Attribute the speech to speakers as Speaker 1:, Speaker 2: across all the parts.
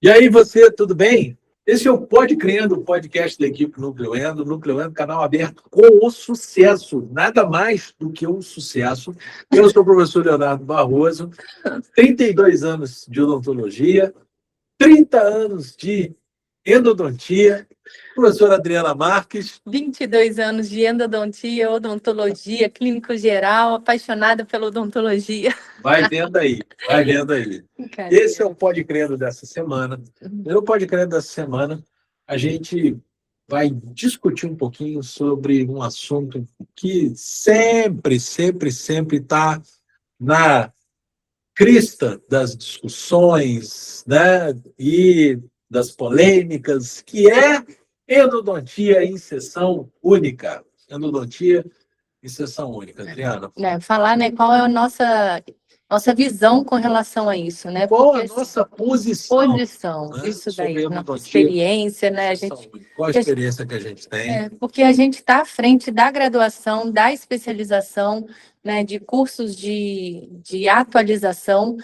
Speaker 1: E aí, você, tudo bem? Esse é o Pode Crendo, o podcast da equipe Núcleo Endo. Núcleo Endo, canal aberto com o sucesso, nada mais do que um sucesso. Eu sou o professor Leonardo Barroso, 32 anos de odontologia, 30 anos de endodontia. Professora Adriana Marques.
Speaker 2: 22 anos de endodontia, odontologia, clínico geral, apaixonada pela odontologia.
Speaker 1: Vai vendo aí, vai vendo aí. Esse é o Pode Crendo dessa semana. No Pode Crendo dessa semana, a gente vai discutir um pouquinho sobre um assunto que sempre está na crista das discussões, né, e das polêmicas, que é endodontia em sessão única. Endodontia em sessão única, Adriana.
Speaker 2: Falar, né, qual é a nossa visão com relação a isso, né?
Speaker 1: Qual a nossa posição,
Speaker 2: né? Isso daí, nossa experiência, né?
Speaker 1: Qual a experiência que a gente tem?
Speaker 2: Porque a gente está à frente da graduação, da especialização, né, de cursos de atualização,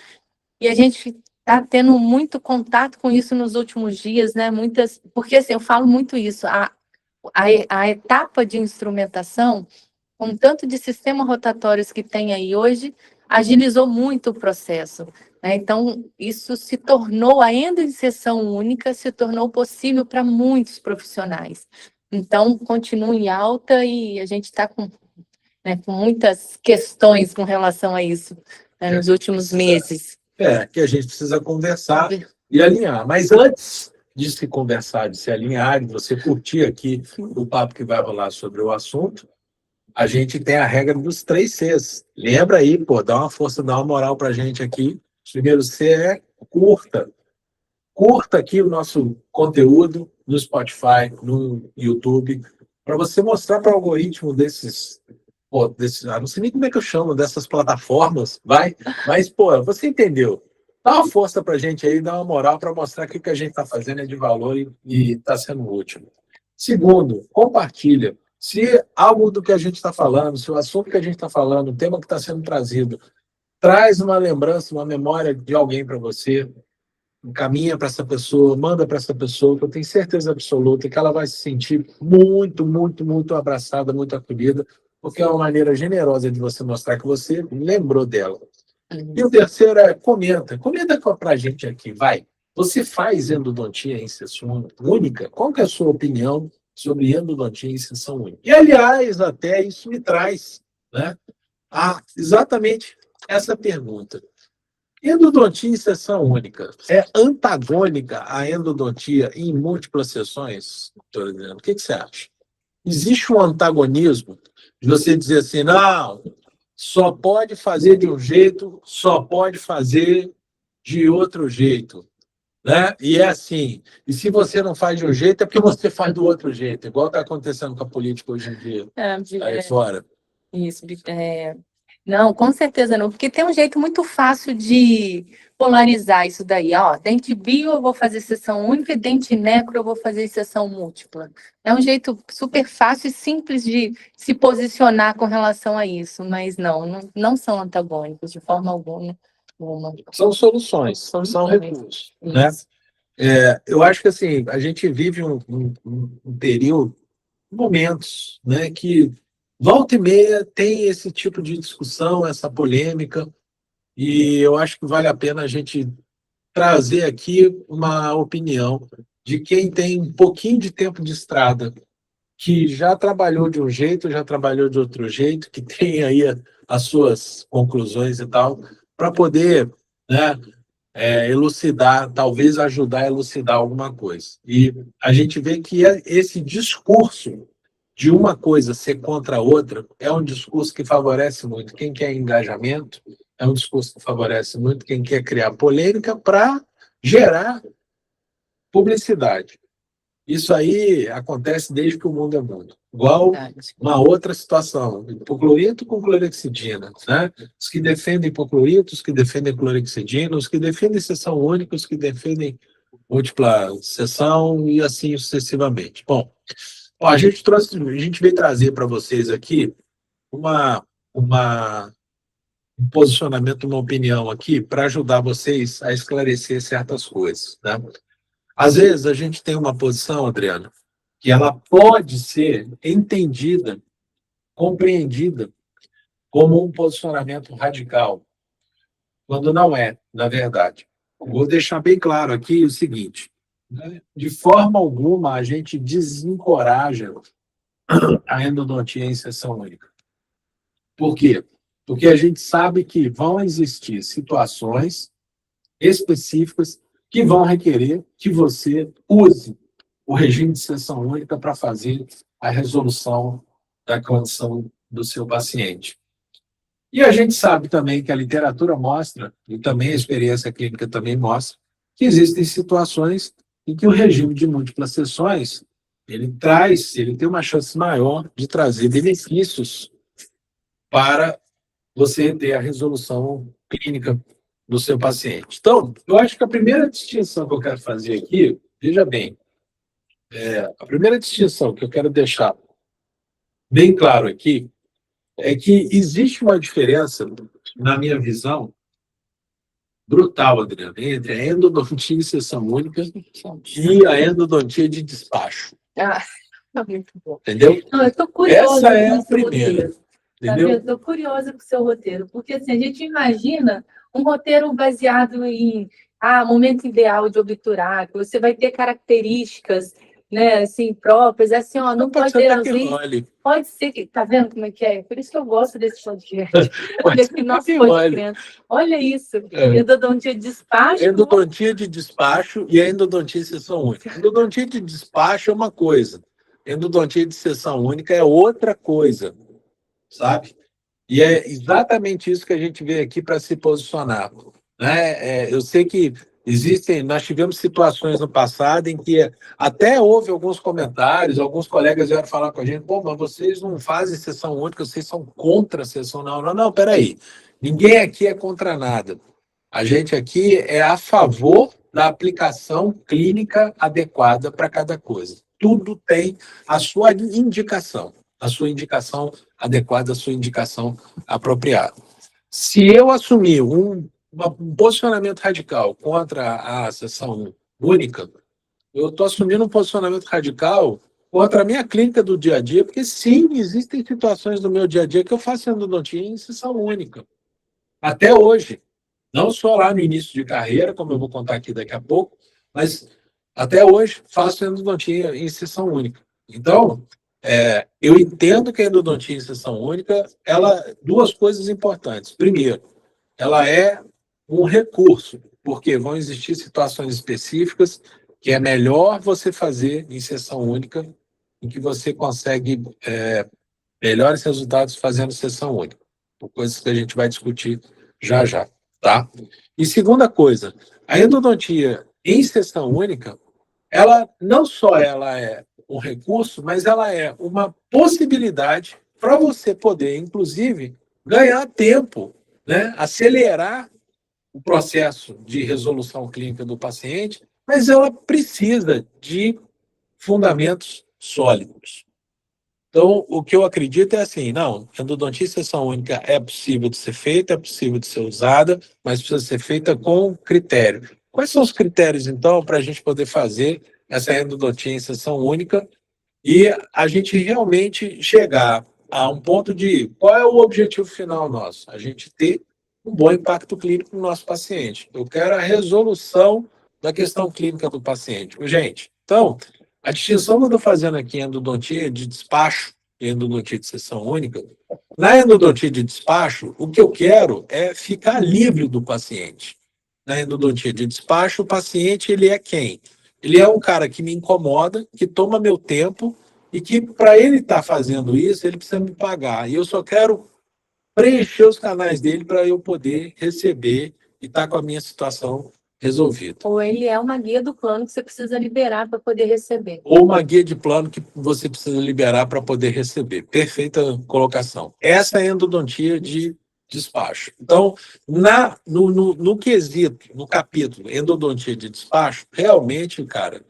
Speaker 2: e a gente está tendo muito contato com isso nos últimos dias, né? Porque assim, eu falo muito isso, a etapa de instrumentação, com o tanto de sistemas rotatórios que tem aí hoje, agilizou muito o processo, né? Então, isso se tornou, a endoinserção única se tornou possível para muitos profissionais. Então, continua em alta e a gente está com muitas questões com relação a isso, né, nos últimos meses.
Speaker 1: Que a gente precisa conversar e alinhar. Mas antes de se conversar, de se alinhar, de você curtir aqui o papo que vai rolar sobre o assunto, a gente tem a regra dos 3 Cs. Lembra aí, dá uma força, dá uma moral pra gente aqui. O primeiro C é curta. Curta aqui o nosso conteúdo no Spotify, no YouTube, para você mostrar para o algoritmo desses, não sei nem como é que eu chamo, dessas plataformas, mas, você entendeu. Dá uma força pra gente aí, dá uma moral para mostrar que o que a gente está fazendo é de valor e está sendo útil. Segundo, compartilha. Se algo do que a gente está falando, se o assunto que a gente está falando, o tema que está sendo trazido, traz uma lembrança, uma memória de alguém para você, encaminha para essa pessoa, manda para essa pessoa, que eu tenho certeza absoluta que ela vai se sentir muito, muito, muito abraçada, muito acolhida, porque é uma maneira generosa de você mostrar que você lembrou dela. E o terceiro é comenta para a gente aqui, vai. Você faz endodontia em sessão única? Qual que é a sua opinião sobre endodontia em sessão única? E, aliás, até isso me traz, né, exatamente essa pergunta. Endodontia em sessão única é antagônica à endodontia em múltiplas sessões, doutora Adriana? O que você acha? Existe um antagonismo de você dizer assim, não, só pode fazer de um jeito, só pode fazer de outro jeito, né? E é assim, e se você não faz de um jeito, é porque você faz do outro jeito, igual está acontecendo com a política hoje em dia, aí fora.
Speaker 2: Isso, não, com certeza não, porque tem um jeito muito fácil de polarizar isso daí. Dente bio eu vou fazer sessão única e dente necro eu vou fazer sessão múltipla. É um jeito super fácil e simples de se posicionar com relação a isso, mas não são antagônicos de forma alguma.
Speaker 1: São soluções, são recursos, né? Eu acho que assim, a gente vive um período, momentos, né, que volta e meia tem esse tipo de discussão, essa polêmica, e eu acho que vale a pena a gente trazer aqui uma opinião de quem tem um pouquinho de tempo de estrada, que já trabalhou de um jeito, já trabalhou de outro jeito, que tem aí as suas conclusões e tal, para poder, né, elucidar, talvez ajudar a elucidar alguma coisa. E a gente vê que esse discurso de uma coisa ser contra a outra é um discurso que favorece muito quem quer engajamento, é um discurso que favorece muito quem quer criar polêmica para gerar publicidade. Isso aí acontece desde que o mundo é mundo. Igual uma outra situação, hipoclorito com clorexidina, né? Os que defendem hipoclorito, os que defendem clorexidina, os que defendem sessão única, os que defendem múltipla sessão e assim sucessivamente. Bom, a gente veio trazer para vocês aqui uma um posicionamento, uma opinião aqui para ajudar vocês a esclarecer certas coisas, né? Às vezes a gente tem uma posição, Adriano, que ela pode ser entendida, compreendida como um posicionamento radical, quando não é, na verdade. Vou deixar bem claro aqui o seguinte, né? De forma alguma a gente desencoraja a endodontia em seção única. Por quê? Porque a gente sabe que vão existir situações específicas que vão requerer que você use o regime de seção única para fazer a resolução da condição do seu paciente. E a gente sabe também que a literatura mostra, e também a experiência clínica também mostra, que existem situações em que o regime de múltiplas sessões, ele tem uma chance maior de trazer benefícios para você ter a resolução clínica do seu paciente. Então, eu acho que a primeira distinção que eu quero fazer aqui, veja bem, a primeira distinção que eu quero deixar bem claro aqui é que existe uma diferença, na minha visão, brutal, Adriano, entre a endodontia em seção única e a endodontia de despacho.
Speaker 2: Ah, muito bom.
Speaker 1: Entendeu?
Speaker 2: Não, eu estou curiosa
Speaker 1: Essa é
Speaker 2: com
Speaker 1: a
Speaker 2: o seu
Speaker 1: primeira.
Speaker 2: roteiro.
Speaker 1: Entendeu?
Speaker 2: Eu estou curiosa com o seu roteiro, porque assim, a gente imagina um roteiro baseado em momento ideal de obturar, que você vai ter características, né, assim, próprias, assim, ó, não pode ter ausência. Pode ser que, tá vendo como é que é? Por isso que eu gosto desse podcast. Desse nosso podcast. Olha isso. Endodontia de despacho.
Speaker 1: Endodontia de despacho e a endodontia de seção única. Endodontia de despacho é uma coisa. Endodontia de seção única é outra coisa. Sabe? E é exatamente isso que a gente veio aqui para se posicionar. Né? Eu sei que nós tivemos situações no passado em que até houve alguns comentários, alguns colegas vieram falar com a gente, pô, mas vocês não fazem sessão única, vocês são contra a sessão. Não, peraí. Ninguém aqui é contra nada. A gente aqui é a favor da aplicação clínica adequada para cada coisa. Tudo tem a sua indicação adequada, a sua indicação apropriada. Se eu assumir um posicionamento radical contra a seção única, eu estou assumindo um posicionamento radical contra a minha clínica do dia a dia, porque sim, existem situações do meu dia a dia que eu faço endodontia em seção única. Até hoje. Não só lá no início de carreira, como eu vou contar aqui daqui a pouco, mas até hoje faço endodontia em seção única. Então, eu entendo que a endodontia em seção única, duas coisas importantes. Primeiro, ela é um recurso, porque vão existir situações específicas que é melhor você fazer em seção única, em que você consegue melhores resultados fazendo seção única. Por coisas que a gente vai discutir já já, tá? E segunda coisa, a endodontia em seção única, ela não só ela é um recurso, mas ela é uma possibilidade para você poder, inclusive, ganhar tempo, né? Acelerar o processo de resolução clínica do paciente, mas ela precisa de fundamentos sólidos. Então, o que eu acredito é assim, não, endodontia em seção única é possível de ser feita, é possível de ser usada, mas precisa ser feita com critério. Quais são os critérios, então, para a gente poder fazer essa endodontia em seção única e a gente realmente chegar a um ponto de qual é o objetivo final nosso? A gente ter um bom impacto clínico no nosso paciente. Eu quero a resolução da questão clínica do paciente. Gente, então, a distinção que eu estou fazendo aqui em endodontia de despacho e endodontia de seção única, na endodontia de despacho, o que eu quero é ficar livre do paciente. Na endodontia de despacho, o paciente, ele é quem? Ele é um cara que me incomoda, que toma meu tempo e que, para ele estar fazendo isso, ele precisa me pagar. E eu só quero preencher os canais dele para eu poder receber e estar com a minha situação resolvida.
Speaker 2: Ou ele é uma guia do plano que você precisa liberar para poder receber.
Speaker 1: Ou uma guia de plano que você precisa liberar para poder receber. Perfeita colocação. Essa é a endodontia de despacho. Então, no quesito, no capítulo endodontia de despacho, realmente, cara,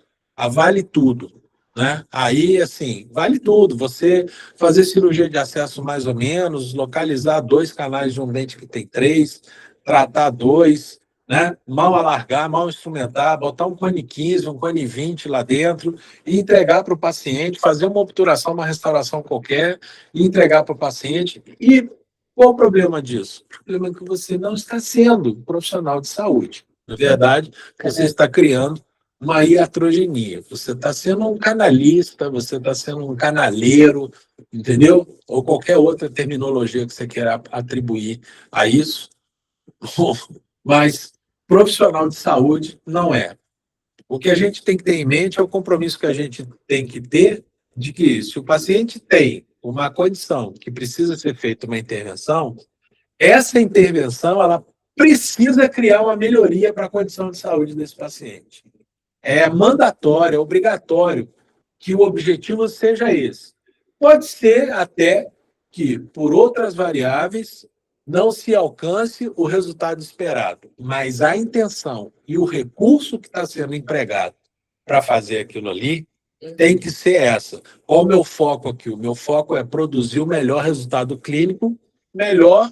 Speaker 1: vale tudo. né? Aí, assim, vale tudo. Você fazer cirurgia de acesso mais ou menos, localizar 2 canais de um dente que tem 3, tratar 2, né? Mal alargar, mal instrumentar, botar um cone 15, um cone 20 lá dentro e entregar para o paciente, fazer uma obturação, uma restauração qualquer e entregar para o paciente. E qual o problema disso? O problema é que você não está sendo um profissional de saúde. Na verdade, você está criando uma iatrogenia. Você está sendo um canalista, você está sendo um canaleiro, entendeu? Ou qualquer outra terminologia que você queira atribuir a isso. Mas profissional de saúde não é. O que a gente tem que ter em mente é o compromisso que a gente tem que ter de que, se o paciente tem uma condição que precisa ser feita uma intervenção, essa intervenção ela precisa criar uma melhoria para a condição de saúde desse paciente. É mandatório, é obrigatório que o objetivo seja esse. Pode ser até que, por outras variáveis, não se alcance o resultado esperado, mas a intenção e o recurso que está sendo empregado para fazer aquilo ali tem que ser essa. Qual o meu foco aqui? O meu foco é produzir o melhor resultado clínico, melhor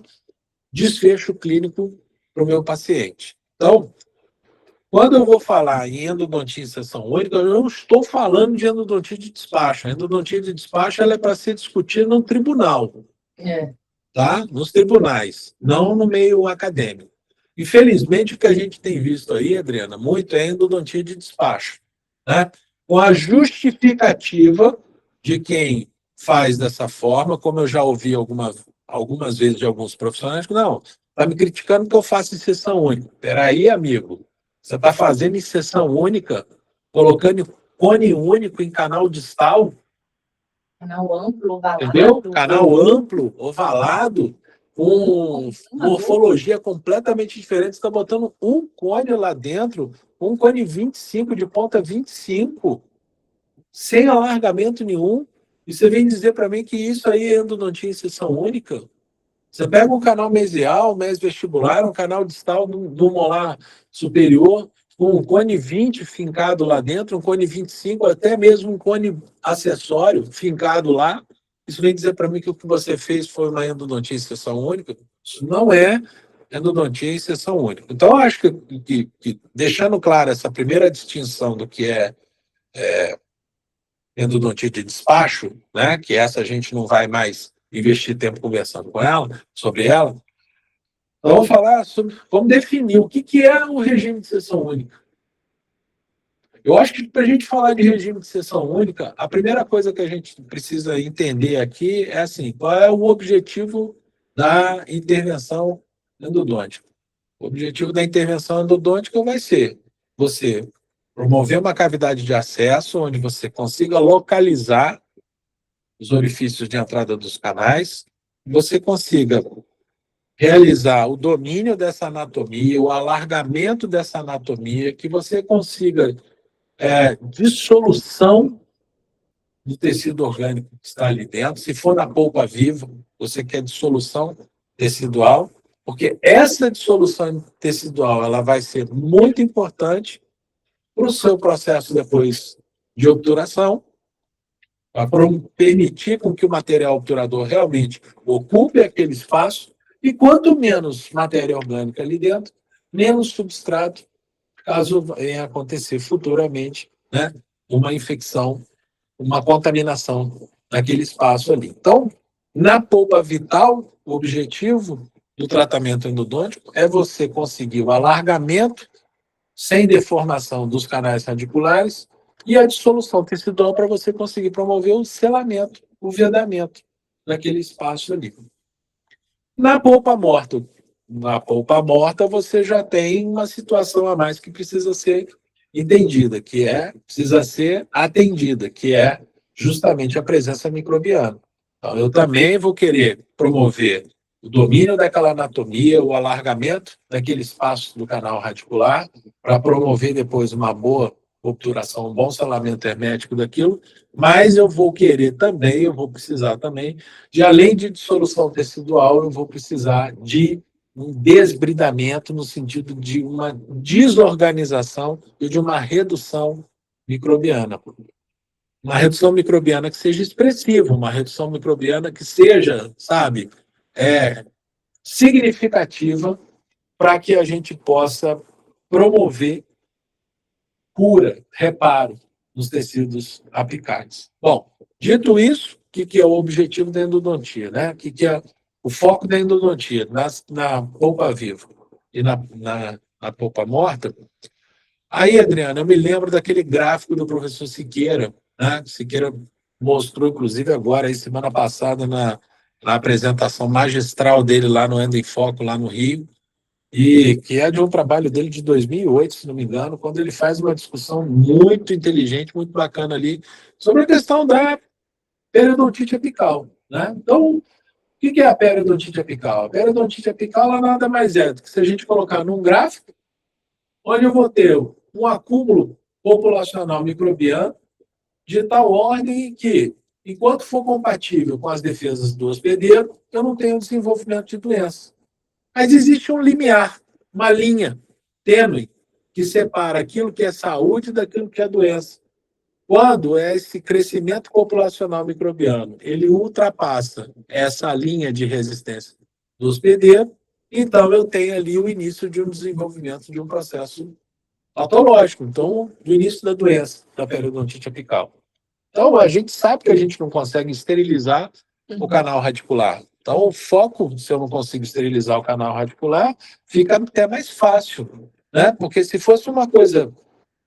Speaker 1: desfecho clínico para o meu paciente. Então, quando eu vou falar em endodontia em seção única, eu não estou falando de endodontia de despacho. A endodontia de despacho ela é para ser discutida no tribunal, tá? Nos tribunais, não no meio acadêmico. Infelizmente, o que a gente tem visto aí, Adriana, muito é endodontia de despacho, né? Com a justificativa de quem faz dessa forma, como eu já ouvi algumas vezes de alguns profissionais, não, está me criticando que eu faço em sessão única. Espera aí, amigo. Você está fazendo em sessão única, colocando cone único em canal distal.
Speaker 2: Canal amplo, ovalado.
Speaker 1: Entendeu? Canal amplo, ovalado, com morfologia completamente diferente. Você está botando um cone lá dentro, um cone 25, de ponta 25, sem alargamento nenhum. E você vem dizer para mim que isso aí é endodontia em sessão única? Você pega um canal mesial, mesvestibular, um canal distal do molar superior, com um cone 20 fincado lá dentro, um cone 25, até mesmo um cone acessório fincado lá. Isso vem dizer para mim que o que você fez foi uma endodontia em seção única? Isso não é endodontia em seção única. Então, eu acho que deixando claro essa primeira distinção do que é endodontia de despacho, né, que essa a gente não vai mais investir tempo conversando com ela, sobre ela. Então, vamos falar sobre, vamos definir o que é o regime de seção única. Eu acho que para a gente falar de regime de seção única, a primeira coisa que a gente precisa entender aqui é assim, qual é o objetivo da intervenção endodôntica. O objetivo da intervenção endodôntica vai ser você promover uma cavidade de acesso onde você consiga localizar os orifícios de entrada dos canais, você consiga realizar o domínio dessa anatomia, o alargamento dessa anatomia, que você consiga dissolução do tecido orgânico que está ali dentro. Se for na polpa viva, você quer dissolução tecidual, porque essa dissolução tecidual ela vai ser muito importante para o seu processo depois de obturação, para permitir com que o material obturador realmente ocupe aquele espaço, e quanto menos matéria orgânica ali dentro, menos substrato, caso venha acontecer futuramente, né, uma infecção, uma contaminação naquele espaço ali. Então, na polpa vital, o objetivo do tratamento endodôntico é você conseguir o alargamento sem deformação dos canais radiculares e a dissolução tecidual para você conseguir promover o selamento, o vedamento naquele espaço ali. Na polpa morta você já tem uma situação a mais que precisa ser entendida, precisa ser atendida, que é justamente a presença microbiana. Então, eu também vou querer promover o domínio daquela anatomia, o alargamento daquele espaço do canal radicular, para promover depois uma boa obturação, um bom selamento hermético daquilo, mas eu vou precisar também de, além de dissolução tecidual, eu vou precisar de um desbridamento no sentido de uma desorganização e de uma redução microbiana. uma redução microbiana que seja expressiva, uma redução microbiana que seja, sabe, significativa para que a gente possa promover cura, reparo nos tecidos apicais. Bom, dito isso, o que é o objetivo da endodontia, né? O que é o foco da endodontia na polpa viva e na polpa morta? Aí, Adriana, eu me lembro daquele gráfico do professor Siqueira, né? Siqueira mostrou, inclusive, agora, aí, semana passada, na apresentação magistral dele lá no Endo em Foco, lá no Rio, e que é de um trabalho dele de 2008, se não me engano, quando ele faz uma discussão muito inteligente, muito bacana ali, sobre a questão da periodontite apical, né? Então, o que é a periodontite apical? A periodontite apical ela nada mais é do que se a gente colocar num gráfico, onde eu vou ter um acúmulo populacional microbiano de tal ordem que, enquanto for compatível com as defesas do hospedeiro, eu não tenho desenvolvimento de doença. Mas existe um limiar, uma linha tênue, que separa aquilo que é saúde daquilo que é doença. Quando esse crescimento populacional microbiano ele ultrapassa essa linha de resistência do hospedeiro, então eu tenho ali o início de um desenvolvimento de um processo patológico, então, do início da doença, da periodontite apical. Então, a gente sabe que a gente não consegue esterilizar o canal radicular. Então, o foco, se eu não consigo esterilizar o canal radicular, fica até mais fácil, né? Porque se fosse uma coisa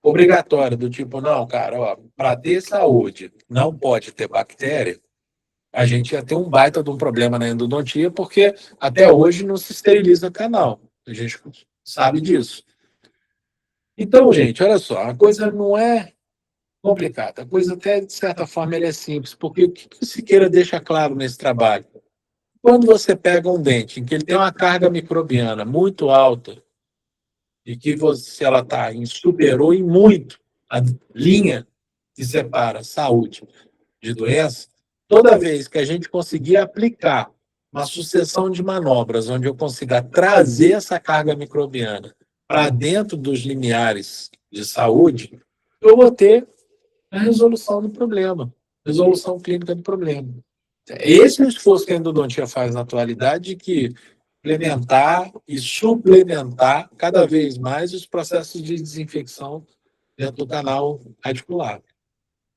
Speaker 1: obrigatória, do tipo, não, cara, para ter saúde, não pode ter bactéria, a gente ia ter um baita de um problema na endodontia, porque até hoje não se esteriliza canal. A gente sabe disso. Então, gente, olha só, a coisa não é complicada, a coisa até, de certa forma, ela é simples, porque o que o Siqueira deixa claro nesse trabalho? Quando você pega um dente em que ele tem uma carga microbiana muito alta e que você, ela está superou em muito a linha que separa saúde de doença, toda vez que a gente conseguir aplicar uma sucessão de manobras onde eu consiga trazer essa carga microbiana para dentro dos limiares de saúde, eu vou ter a resolução do problema, resolução clínica do problema. Esse é o esforço que a endodontia faz na atualidade, que implementar e suplementar cada vez mais os processos de desinfecção dentro do canal radicular.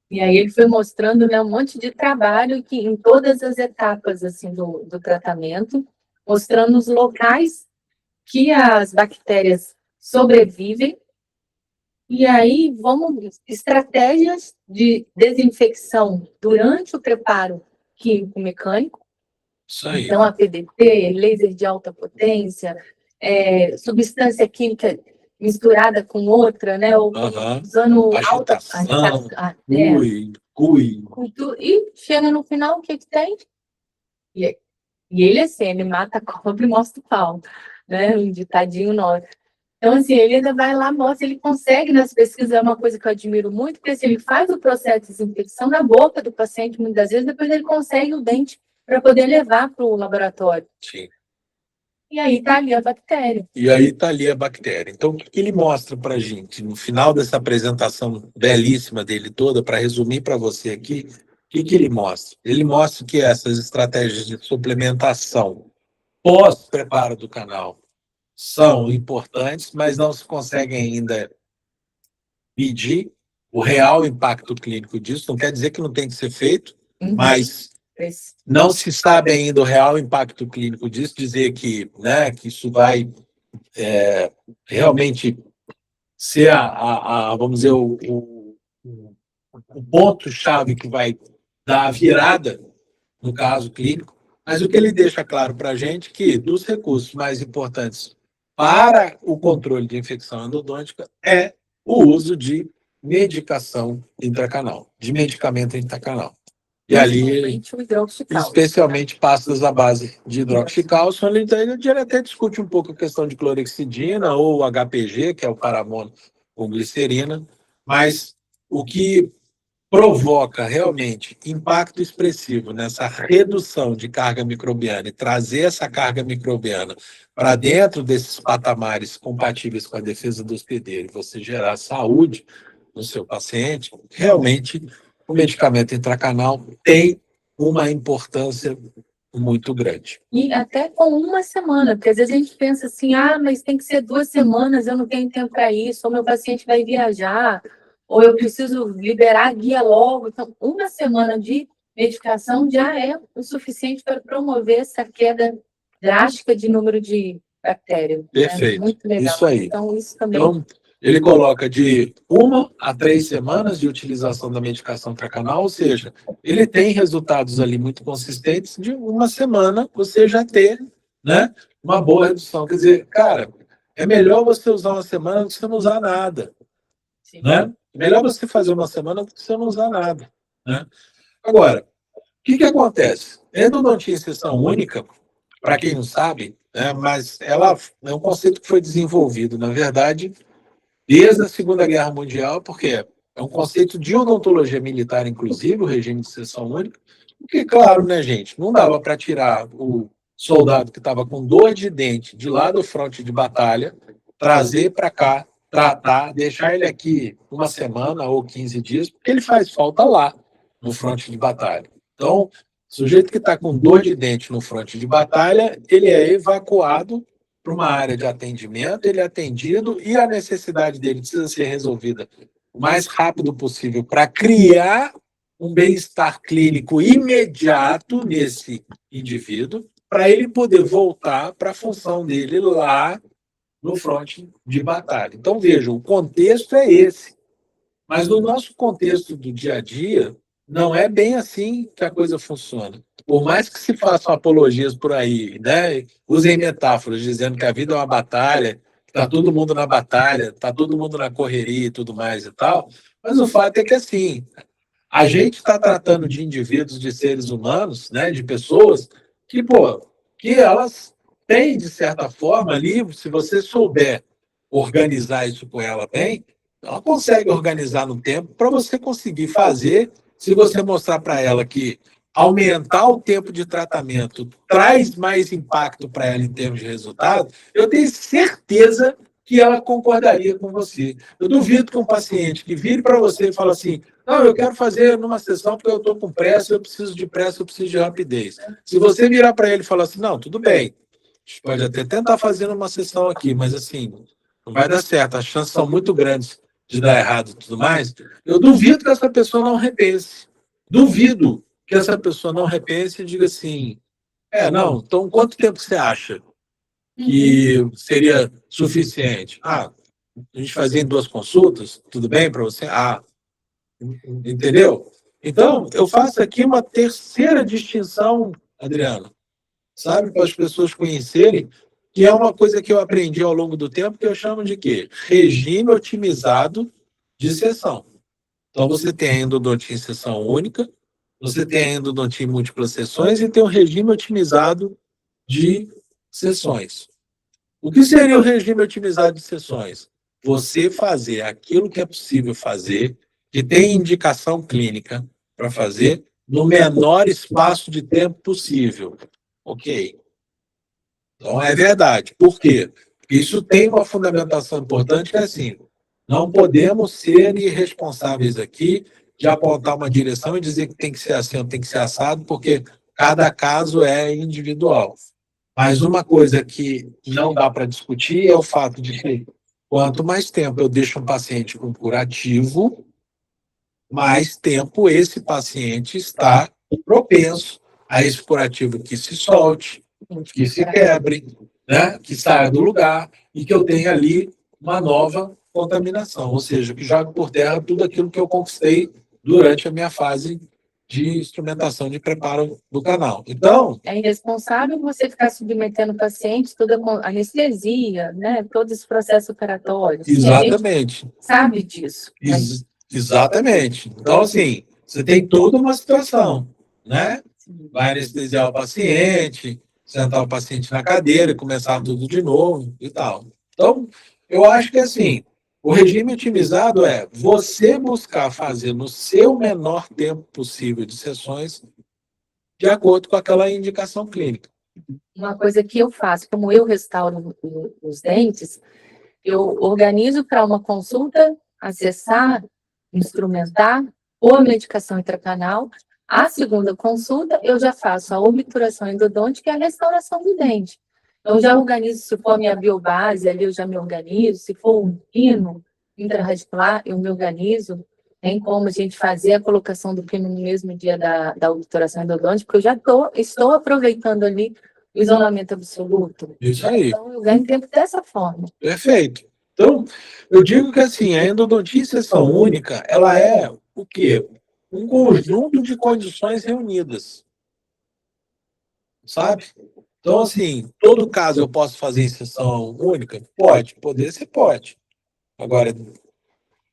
Speaker 2: E aí ele foi mostrando, né, um monte de trabalho que em todas as etapas assim do tratamento, mostrando os locais que as bactérias sobrevivem. E aí vamos estratégias de desinfecção durante o preparo químico-mecânico.
Speaker 1: Isso aí.
Speaker 2: Então, a PDT, laser de alta potência, substância química misturada com outra, né? Ou usando alta
Speaker 1: agitação, cui.
Speaker 2: E chega no final, o que tem? E ele, assim, ele mata a cobra e mostra o pau, né? Um ditadinho nosso. Então, assim, ele ainda vai lá, mostra, ele consegue nas pesquisas, é uma coisa que eu admiro muito, porque assim, ele faz o processo de desinfecção na boca do paciente, muitas vezes, depois ele consegue o dente para poder levar para o laboratório.
Speaker 1: Sim.
Speaker 2: E aí está ali a bactéria.
Speaker 1: Então, o que ele mostra para a gente, no final dessa apresentação belíssima dele toda, para resumir para você aqui, o que ele mostra? Ele mostra que essas estratégias de suplementação pós-preparo do canal são importantes, mas não se consegue ainda medir o real impacto clínico disso. Não quer dizer que não tem que ser feito, mas não se sabe ainda o real impacto clínico disso, dizer que, né, que isso vai realmente ser vamos dizer, o ponto-chave que vai dar a virada no caso clínico, mas o que ele deixa claro para a gente é que dos recursos mais importantes para o controle de infecção endodôntica é o uso de medicação intracanal, de medicamento intracanal. E ali, especialmente pastas à base de hidroxicálcio, ele até discute um pouco a questão de clorexidina ou HPG, que é o paramono com glicerina, mas o que provoca realmente impacto expressivo nessa redução de carga microbiana e trazer essa carga microbiana para dentro desses patamares compatíveis com a defesa do hospedeiro e você gerar saúde no seu paciente, realmente o medicamento intracanal tem uma importância muito grande.
Speaker 2: E até com uma semana, porque às vezes a gente pensa assim, mas tem que ser 2 semanas, eu não tenho tempo para isso, ou meu paciente vai viajar, ou eu preciso liberar a guia logo. Então, uma semana de medicação já é o suficiente para promover essa queda drástica de número de bactérias.
Speaker 1: Perfeito.
Speaker 2: Muito legal.
Speaker 1: Isso aí.
Speaker 2: Então, isso também.
Speaker 1: Então, ele coloca de 1 a 3 semanas de utilização da medicação intracanal, ou seja, ele tem resultados ali muito consistentes de 1 semana você já ter, né, uma boa redução. Quer dizer, cara, é melhor você usar 1 semana do que você não usar nada, né? É melhor você fazer 1 semana do que você não usar nada, né? Agora, o que acontece? Endodontia em seção única, para quem não sabe, né, mas ela é um conceito que foi desenvolvido, na verdade, desde a Segunda Guerra Mundial, porque é um conceito de odontologia militar, inclusive, o regime de seção única, porque, claro, né, gente, não dava para tirar o soldado que estava com dor de dente de lá do fronte de batalha, trazer para cá, tratar, deixar ele aqui 1 semana ou 15 dias, porque ele faz falta lá no fronte de batalha. Então, o sujeito que está com dor de dente no fronte de batalha, ele é evacuado para uma área de atendimento, ele é atendido e a necessidade dele precisa ser resolvida o mais rápido possível para criar um bem-estar clínico imediato nesse indivíduo, para ele poder voltar para a função dele lá no fronte de batalha. Então, vejam, o contexto é esse. Mas no nosso contexto do dia a dia, não é bem assim que a coisa funciona. Por mais que se façam apologias por aí, né? Usem metáforas dizendo que a vida é uma batalha, está todo mundo na batalha, está todo mundo na correria e tudo mais e tal, mas o fato é que, assim, a gente está tratando de indivíduos, de seres humanos, né? De pessoas que, pô, que elas têm, de certa forma, ali, se você souber organizar isso com ela bem, ela consegue organizar no tempo para você conseguir fazer. Se você mostrar para ela que aumentar o tempo de tratamento traz mais impacto para ela em termos de resultado, eu tenho certeza que ela concordaria com você. Eu duvido que um paciente que vire para você e fale assim, não, eu quero fazer numa sessão porque eu estou com pressa, eu preciso de rapidez. Se você virar para ele e falar assim, não, tudo bem, a gente pode até tentar fazer uma sessão aqui, mas assim, não vai dar certo, as chances são muito grandes de dar errado e tudo mais, eu duvido que essa pessoa não repense. Duvido que essa pessoa não repense e diga assim, não, então quanto tempo você acha que seria suficiente? A gente fazia em 2 consultas, tudo bem para você? Entendeu? Então, eu faço aqui uma terceira distinção, Adriano, sabe, para as pessoas conhecerem, que é uma coisa que eu aprendi ao longo do tempo, que eu chamo de quê? Regime otimizado de sessão. Então, você tem a endodontia em sessão única, você tem a endodontia em múltiplas sessões e tem o regime otimizado de sessões. O que seria o regime otimizado de sessões? Você fazer aquilo que é possível fazer, que tem indicação clínica para fazer, no menor espaço de tempo possível. Ok. Então, é verdade. Por quê? Porque isso tem uma fundamentação importante que é assim, não podemos ser irresponsáveis aqui de apontar uma direção e dizer que tem que ser assim ou tem que ser assado, porque cada caso é individual. Mas uma coisa que não dá para discutir é o fato de que quanto mais tempo eu deixo um paciente com curativo, mais tempo esse paciente está propenso a esse curativo que se solte, que se quebre, né? Que saia do lugar e que eu tenha ali uma nova contaminação, ou seja, que jogue por terra tudo aquilo que eu conquistei durante a minha fase de instrumentação de preparo do canal. Então,
Speaker 2: é irresponsável você ficar submetendo o paciente toda a anestesia, né? Todo esse processo operatório.
Speaker 1: Exatamente.
Speaker 2: Sabe disso.
Speaker 1: Exatamente. Então, assim, você tem toda uma situação, né? Vai anestesiar o paciente, sentar o paciente na cadeira e começar tudo de novo e tal. Então, eu acho que, assim, o regime otimizado é você buscar fazer no seu menor tempo possível de sessões de acordo com aquela indicação clínica.
Speaker 2: Uma coisa que eu faço, como eu restauro os dentes, eu organizo para uma consulta, acessar, instrumentar, ou a medicação intracanal. A segunda consulta, eu já faço a obturação endodôntica e a restauração do dente. Eu já organizo, se for a minha biobase, ali eu já me organizo. Se for um pino intrarradicular, eu me organizo. Tem como a gente fazer a colocação do pino no mesmo dia da obturação endodôntica, porque eu já estou aproveitando ali o isolamento absoluto.
Speaker 1: Isso aí.
Speaker 2: Então, eu ganho tempo dessa forma.
Speaker 1: Perfeito. Então, eu digo que assim, a endodontia em seção única, ela é o quê? Um conjunto de condições reunidas. Sabe? Então, assim, todo caso eu posso fazer em sessão única? Pode. Poder, você pode. Agora,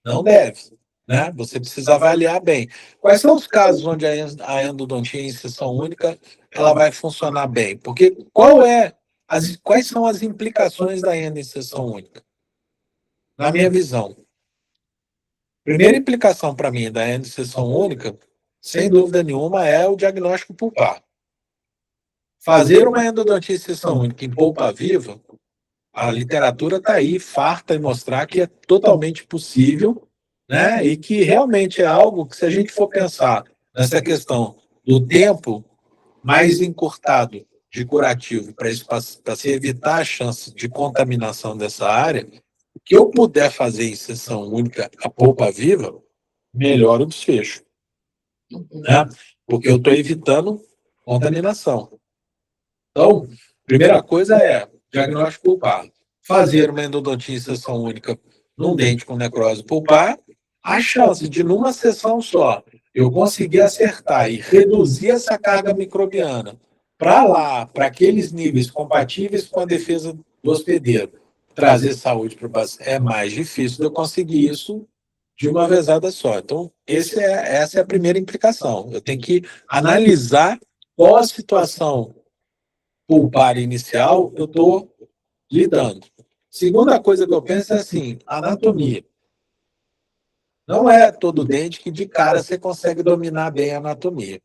Speaker 1: não deve. Né? Você precisa avaliar bem. Quais são os casos onde a endodontia em sessão única ela vai funcionar bem? Porque quais são as implicações da endo em sessão única? Na minha visão, primeira implicação para mim da endo em sessão única, sem dúvida nenhuma, é o diagnóstico pulpar. Fazer uma endodontia em sessão única em polpa viva, a literatura está aí farta em mostrar que é totalmente possível, né? E que realmente é algo que, se a gente for pensar nessa questão do tempo mais encurtado de curativo para se evitar a chance de contaminação dessa área, o que eu puder fazer em sessão única a polpa viva, melhor o desfecho, né? Porque eu estou evitando contaminação. Então, primeira coisa é diagnóstico pulpar. Fazer uma endodontia em sessão única num dente com necrose pulpar, a chance de, numa sessão só, eu conseguir acertar e reduzir essa carga microbiana para lá, para aqueles níveis compatíveis com a defesa do hospedeiro, trazer saúde para o paciente, é mais difícil de eu conseguir isso de uma vezada só. Então, essa é a primeira implicação. Eu tenho que analisar qual a situação pulpar inicial eu estou lidando. Segunda coisa que eu penso é assim, anatomia. Não é todo dente que de cara você consegue dominar bem a anatomia.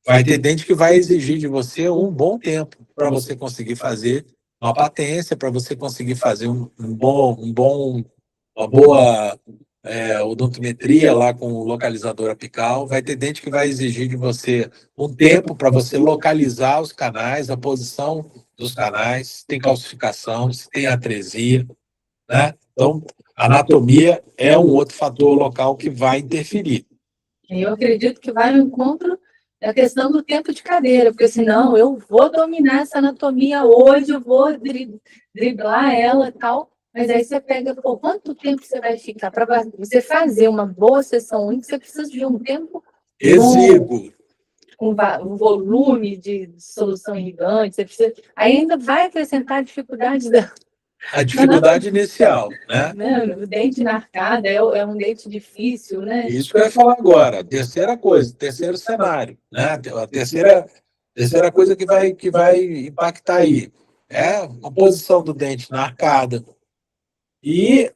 Speaker 1: Vai ter dente que vai exigir de você um bom tempo para você conseguir fazer uma patência, para você conseguir fazer uma boa odontometria lá com o localizador apical. Vai ter dente que vai exigir de você um tempo para você localizar os canais, a posição dos canais, se tem calcificação, se tem atresia, né? Então, anatomia é um outro fator local que vai interferir.
Speaker 2: Eu acredito que vai no encontro da questão do tempo de cadeira, porque senão eu vou dominar essa anatomia hoje, eu vou driblar ela e tal, mas aí você pega, pô, quanto tempo você vai ficar? Para você fazer uma boa sessão única, você precisa de um tempo
Speaker 1: exíguo,
Speaker 2: com um volume de solução irrigante, você precisa, aí ainda vai acrescentar dificuldades
Speaker 1: a dificuldade inicial,
Speaker 2: né? O dente na arcada é um dente difícil, né?
Speaker 1: Isso que eu ia falar agora. Terceira coisa, terceiro cenário, né? A terceira coisa que vai impactar aí é a posição do dente na arcada. E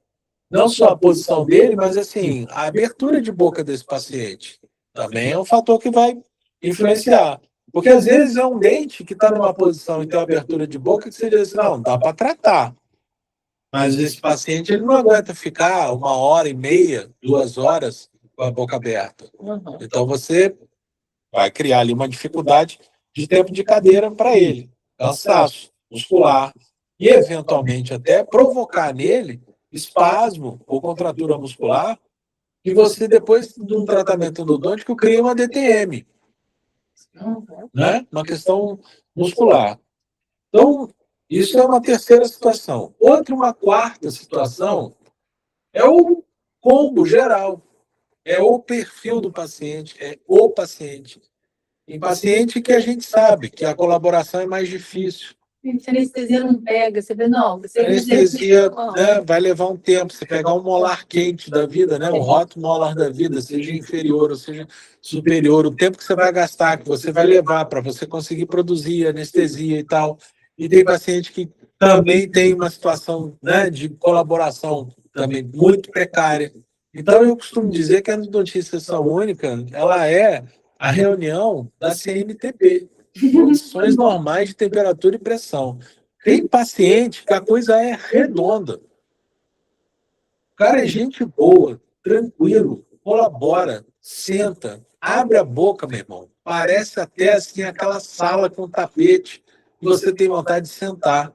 Speaker 1: não só a posição dele, mas assim, a abertura de boca desse paciente também é um fator que vai influenciar. Porque às vezes é um dente que está numa posição e tem uma abertura de boca que você diz assim, não, dá para tratar. Mas esse paciente ele não aguenta ficar 1h30, 2 horas com a boca aberta. Então você vai criar ali uma dificuldade de tempo de cadeira para ele, cansaço muscular e eventualmente até provocar nele espasmo ou contratura muscular e você depois de um tratamento endodôntico cria uma DTM, né? Uma questão muscular. Então, isso é uma terceira situação. Uma quarta situação é o combo geral. É o perfil do paciente, é o paciente. Em paciente que a gente sabe que a colaboração é mais difícil.
Speaker 2: A anestesia não pega, você vê, não. Você
Speaker 1: a anestesia, né, vai levar um tempo. Você pegar um molar quente da vida, né, um rótulo molar da vida, seja inferior ou seja superior, o tempo que você vai gastar, que você vai levar para você conseguir produzir anestesia e tal. E tem paciente que também tem uma situação, né, de colaboração também muito precária. Então, eu costumo dizer que a endodontia em sessão única, ela é a reunião da CNTP, condições normais de temperatura e pressão. Tem paciente que a coisa é redonda. O cara é gente boa, tranquilo, colabora, senta, abre a boca, meu irmão. Parece até assim aquela sala com tapete que você tem vontade de sentar.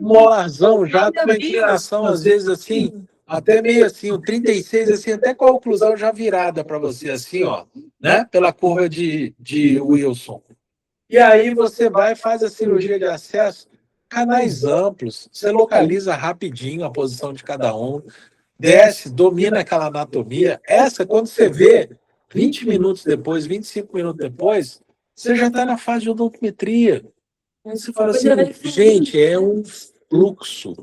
Speaker 1: Molarzão já com uma inclinação, às vezes assim, até meio assim, o 36, assim, até com a oclusão já virada para você, assim, ó, né? Pela curva de Wilson. E aí você vai e faz a cirurgia de acesso, canais amplos, você localiza rapidinho a posição de cada um, desce, domina aquela anatomia. Essa, quando você vê, 20 minutos depois, 25 minutos depois, você já está na fase de odontometria. Aí você fala assim, gente, é um fluxo.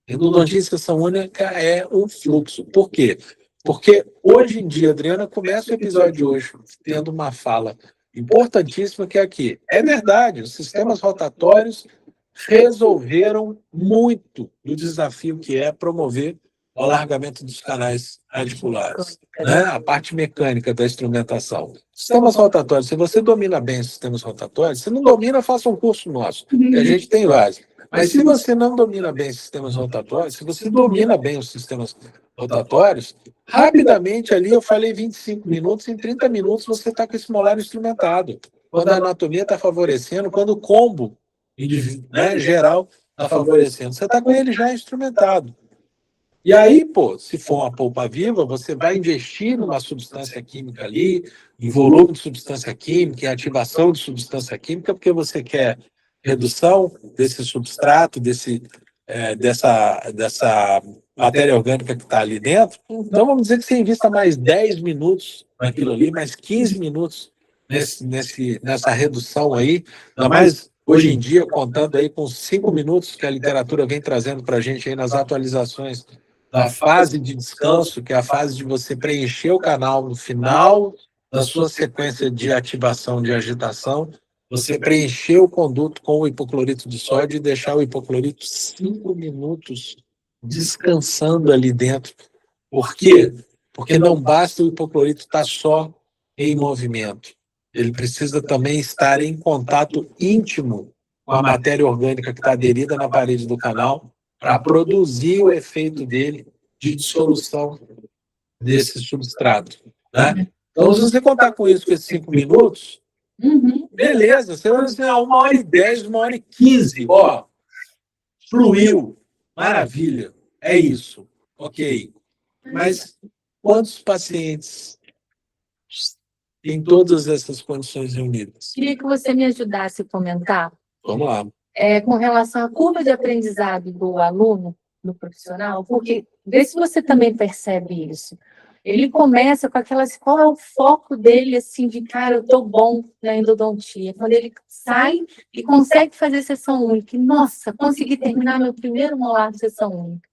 Speaker 1: Endodontia inserção única é um fluxo. Por quê? Porque hoje em dia, Adriana, começa o episódio de hoje tendo uma fala importantíssima que é aqui. É verdade, os sistemas rotatórios resolveram muito do desafio que é promover o alargamento dos canais radiculares, né? A parte mecânica da instrumentação. Sistemas rotatórios, se você domina bem os sistemas rotatórios, se não domina, faça um curso nosso, que a gente tem vários. Mas se você não domina bem os sistemas rotatórios, se você domina bem os sistemas rotatórios, rapidamente ali, eu falei 25 minutos, em 30 minutos você está com esse molar instrumentado. Quando a anatomia está favorecendo, quando o combo, né, geral está favorecendo, você está com ele já instrumentado. E aí, pô, se for uma polpa viva, você vai investir numa substância química ali, em volume de substância química, em ativação de substância química, porque você quer redução desse substrato, dessa matéria orgânica que está ali dentro. Então, vamos dizer que você invista mais 10 minutos naquilo ali, mais 15 minutos nessa redução aí, ainda mais hoje em dia, contando aí com 5 minutos que a literatura vem trazendo para a gente aí nas atualizações da fase de descanso, que é a fase de você preencher o canal no final da sua sequência de ativação de agitação, você preencher o conduto com o hipoclorito de sódio e deixar o hipoclorito 5 minutos descansando ali dentro. Por quê? Porque não basta o hipoclorito estar só em movimento. Ele precisa também estar em contato íntimo com a matéria orgânica que está aderida na parede do canal para produzir o efeito dele de dissolução desse substrato, né? Então, se você contar com isso, com esses 5 minutos, beleza, você vai dizer 1h10, 1h15, ó, fluiu, maravilha, é isso, ok. Mas quantos pacientes têm todas essas condições reunidas?
Speaker 2: Queria que você me ajudasse a comentar.
Speaker 1: Vamos lá.
Speaker 2: Com relação à curva de aprendizado do aluno, do profissional, porque vê se você também percebe isso. Ele começa com aquelas, qual é o foco dele, assim, de cara, eu tô bom na endodontia. Quando ele sai e consegue fazer sessão única, nossa, consegui terminar meu primeiro molar de sessão única.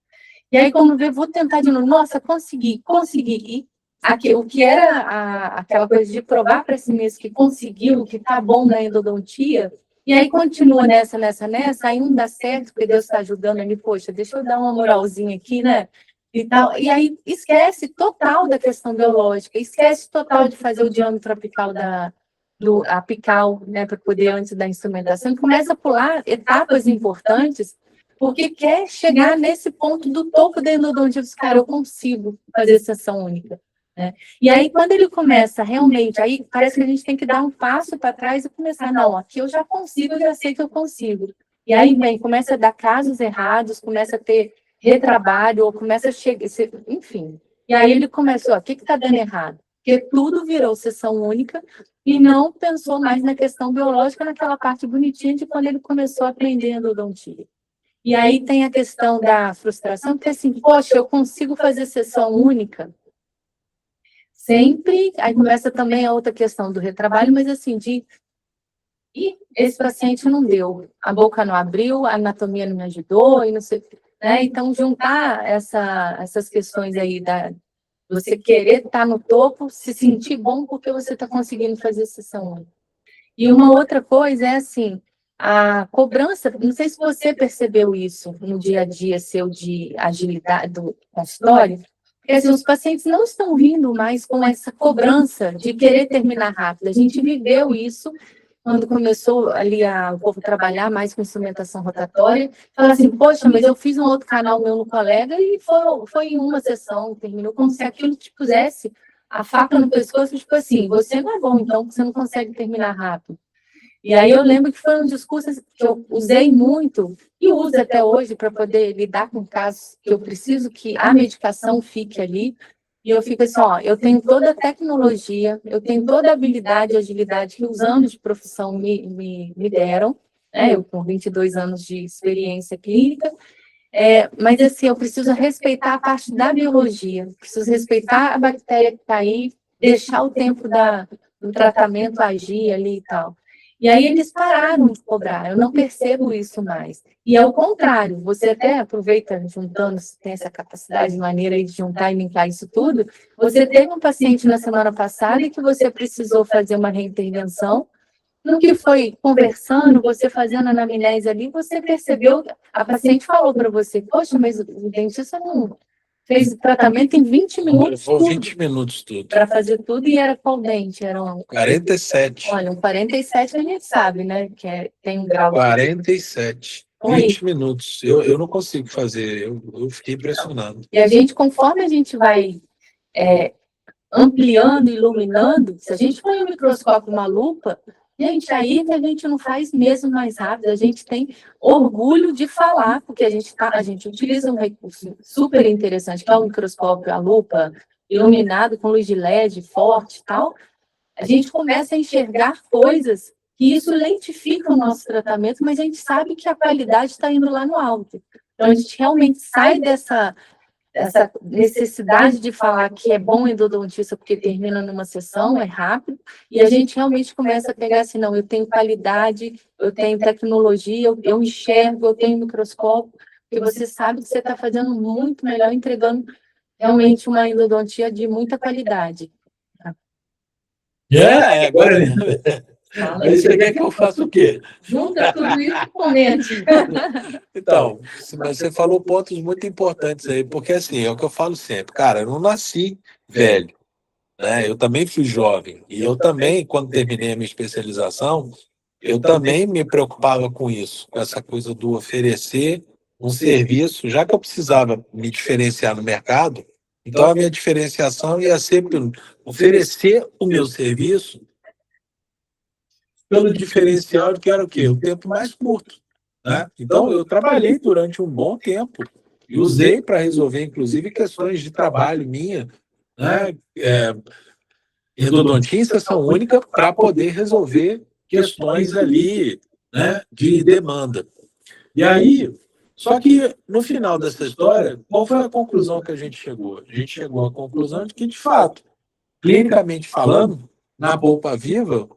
Speaker 2: E aí, quando vê, vou tentar de novo, nossa, consegui. E aqui, o que era aquela coisa de provar para si mesmo que conseguiu, que tá bom na endodontia, e aí continua nessa, aí não dá certo, porque Deus está ajudando ali, poxa, deixa eu dar uma moralzinha aqui, né? E tal. E aí esquece total da questão biológica, esquece total de fazer o diâmetro apical apical, né, para poder antes da instrumentação, e começa a pular etapas importantes, porque quer chegar nesse ponto do topo da endodontia, dos cara, eu consigo fazer sessão única. Né? E aí, quando ele começa realmente, aí parece que a gente tem que dar um passo para trás e começar, não, aqui eu já consigo, eu já sei que eu consigo. E aí começa a dar casos errados, começa a ter retrabalho, ou começa a chegar, enfim. E aí ele começou, o que está dando errado? Porque tudo virou sessão única e não pensou mais na questão biológica, naquela parte bonitinha de quando ele começou a aprender endodontia. E aí tem a questão da frustração, porque assim, poxa, eu consigo fazer sessão única, sempre, aí começa também a outra questão do retrabalho, mas assim, e esse paciente não deu, a boca não abriu, a anatomia não me ajudou, e não sei, né? Então, juntar essas questões aí você querer estar no topo, se sentir bom porque você está conseguindo fazer sessão única. E uma outra coisa é assim, a cobrança, não sei se você percebeu isso no dia a dia seu de agilidade do consultório, porque assim, os pacientes não estão vindo mais com essa cobrança de querer terminar rápido. A gente viveu isso quando começou ali o povo trabalhar mais com instrumentação rotatória, fala assim, poxa, mas eu fiz um outro canal meu no colega e foi em uma sessão, terminou como se aquilo te pusesse a faca no pescoço, tipo assim, você não é bom, então você não consegue terminar rápido. E aí eu lembro que foi um discurso que eu usei muito e uso até hoje para poder lidar com casos que eu preciso que a medicação fique ali. E eu fico assim, ó, eu tenho toda a tecnologia, eu tenho toda a habilidade e agilidade que os anos de profissão me deram, né? Eu com 22 anos de experiência clínica, mas assim, eu preciso respeitar a parte da biologia, preciso respeitar a bactéria que está aí, deixar o tempo do tratamento agir ali e tal. E aí eles pararam de cobrar, eu não percebo isso mais. E ao contrário, você até aproveita juntando, se tem essa capacidade de maneira de juntar e linkar isso tudo, você teve um paciente na semana passada que você precisou fazer uma reintervenção, no que foi conversando, você fazendo anamnese ali, você percebeu, a paciente falou para você, poxa, mas o dentista não fez o tratamento em 20 minutos.
Speaker 1: Foi 20 minutos tudo.
Speaker 2: Para fazer tudo, e era qual dente? Era
Speaker 1: 47.
Speaker 2: Olha, um 47 a gente sabe, né? Que tem um grau.
Speaker 1: 47. 20 minutos. Eu não consigo fazer, eu fiquei impressionado.
Speaker 2: E a gente, conforme a gente vai ampliando, iluminando, se a gente põe um microscópio, uma lupa, gente, aí que a gente não faz mesmo mais rápido, a gente tem orgulho de falar, porque a gente utiliza um recurso super interessante, que é o microscópio, a lupa, iluminado com luz de LED forte e tal, a gente começa a enxergar coisas que isso lentifica o nosso tratamento, mas a gente sabe que a qualidade está indo lá no alto. Então, a gente realmente sai dessa necessidade de falar que é bom endodontista porque termina numa sessão, é rápido, e a gente realmente começa a pegar assim, não, eu tenho qualidade, eu tenho tecnologia, eu enxergo, eu tenho microscópio, porque você sabe que você está fazendo muito melhor, entregando realmente uma endodontia de muita qualidade.
Speaker 1: Agora aí você quer que eu faça o quê?
Speaker 2: Junta tudo isso e comente.
Speaker 1: Então, você falou pontos muito importantes aí, porque assim, é o que eu falo sempre, cara, eu não nasci velho, né? Eu também fui jovem, e eu também, quando terminei a minha especialização, eu também me preocupava com isso, com essa coisa do oferecer um serviço, já que eu precisava me diferenciar no mercado, então a minha diferenciação ia ser oferecer o meu serviço pelo diferencial que era o quê? O tempo mais curto, né? Então, eu trabalhei durante um bom tempo e usei para resolver, inclusive, questões de trabalho minha, né? Endodontia em sessão única para poder resolver questões ali, né, de demanda. E aí, só que no final dessa história, qual foi a conclusão que a gente chegou? A gente chegou à conclusão de que, de fato, clinicamente falando, na polpa viva,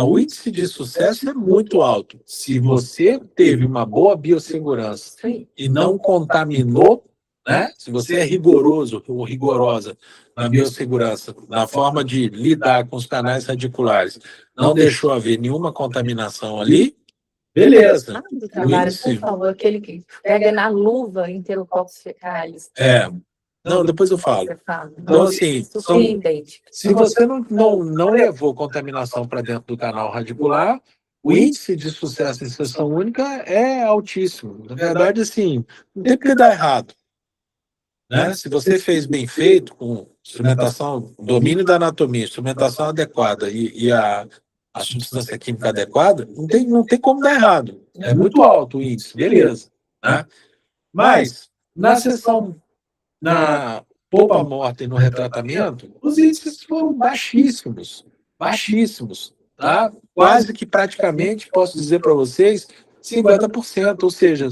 Speaker 1: o índice de sucesso é muito alto. Se você teve uma boa biossegurança e não contaminou, né? Se você é rigoroso ou rigorosa na biossegurança, na forma de lidar com os canais radiculares, não deixou haver nenhuma contaminação ali, beleza.
Speaker 2: Do trabalho, por favor, aquele que pega na luva Enterococcus fecalis.
Speaker 1: Não, depois eu falo. Então, assim, se você não levou contaminação para dentro do canal radicular, o índice de sucesso em sessão única é altíssimo. Na verdade, assim, não tem por que dar errado, né? Se você fez bem feito, com instrumentação, domínio da anatomia, instrumentação adequada e a substância química adequada, não tem como dar errado. É muito alto o índice, beleza, né? Mas, na polpa morta e no retratamento, os índices foram baixíssimos, baixíssimos, tá? Quase que praticamente, posso dizer para vocês, 50%, ou seja,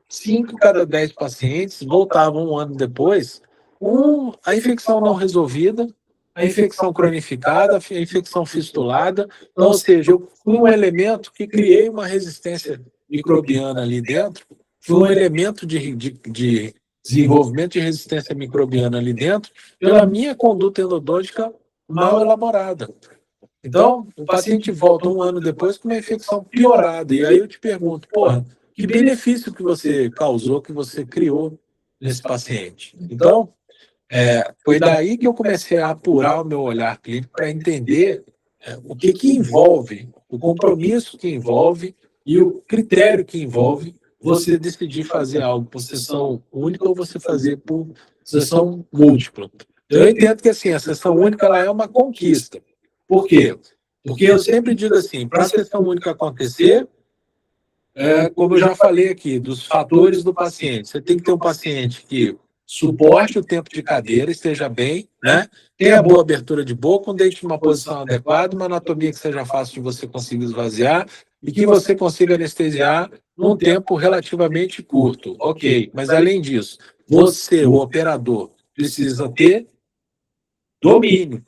Speaker 1: 5 cada 10 pacientes voltavam um ano depois com a infecção não resolvida, a infecção cronificada, a infecção fistulada, ou seja, eu fui um elemento que criei uma resistência microbiana ali dentro, foi um elemento de desenvolvimento de resistência microbiana ali dentro, pela minha conduta endodôntica mal elaborada. Então, o paciente volta um ano depois com uma infecção piorada. E aí eu te pergunto, porra, que benefício que você causou, que você criou nesse paciente? Então, foi daí que eu comecei a apurar o meu olhar clínico para entender o que envolve o compromisso que envolve e o critério que envolve você decidir fazer algo por sessão única ou você fazer por sessão múltipla. Eu entendo que assim, a sessão única ela é uma conquista. Por quê? Porque eu sempre digo assim, para a sessão única acontecer, como eu já falei aqui, dos fatores do paciente. Você tem que ter um paciente que suporte o tempo de cadeira, esteja bem, né? Tenha boa abertura de boca, um dente numa posição adequada, uma anatomia que seja fácil de você conseguir esvaziar e que você consiga anestesiar num tempo relativamente curto. Ok, mas além disso, você, o operador, precisa ter domínio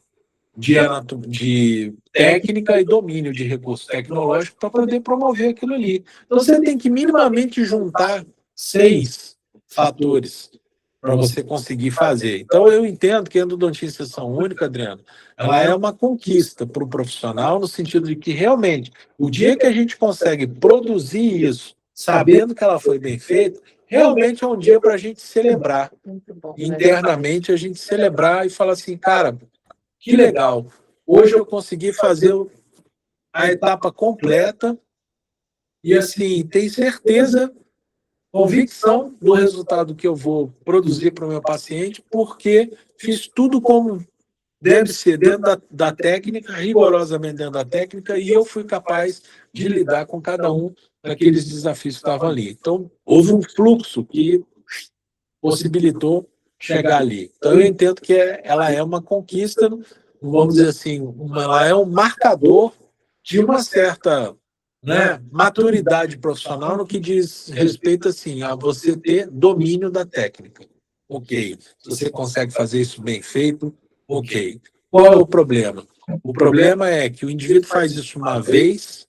Speaker 1: de técnica e domínio de recurso tecnológico para poder promover aquilo ali. Então, você tem que minimamente juntar 6 fatores para você conseguir fazer. Então, eu entendo que a endodontia em sessão única, Adriano, ela é uma conquista para o profissional, no sentido de que, realmente, o dia que a gente consegue produzir isso, sabendo que ela foi bem feita, realmente é um dia para a gente celebrar. Internamente, a gente celebrar e falar assim, cara, que legal, hoje eu consegui fazer a etapa completa e, assim, tenho certeza, convicção do resultado que eu vou produzir para o meu paciente, porque fiz tudo como deve ser, dentro da técnica, rigorosamente dentro da técnica, e eu fui capaz de lidar com cada um daqueles desafios que estavam ali. Então, houve um fluxo que possibilitou chegar ali. Então, eu entendo que ela é uma conquista, vamos dizer assim, ela é um marcador de uma certa, né, maturidade profissional no que diz respeito assim, a você ter domínio da técnica. Ok. Se você consegue fazer isso bem feito, ok. Qual é o problema? O problema é que o indivíduo faz isso uma vez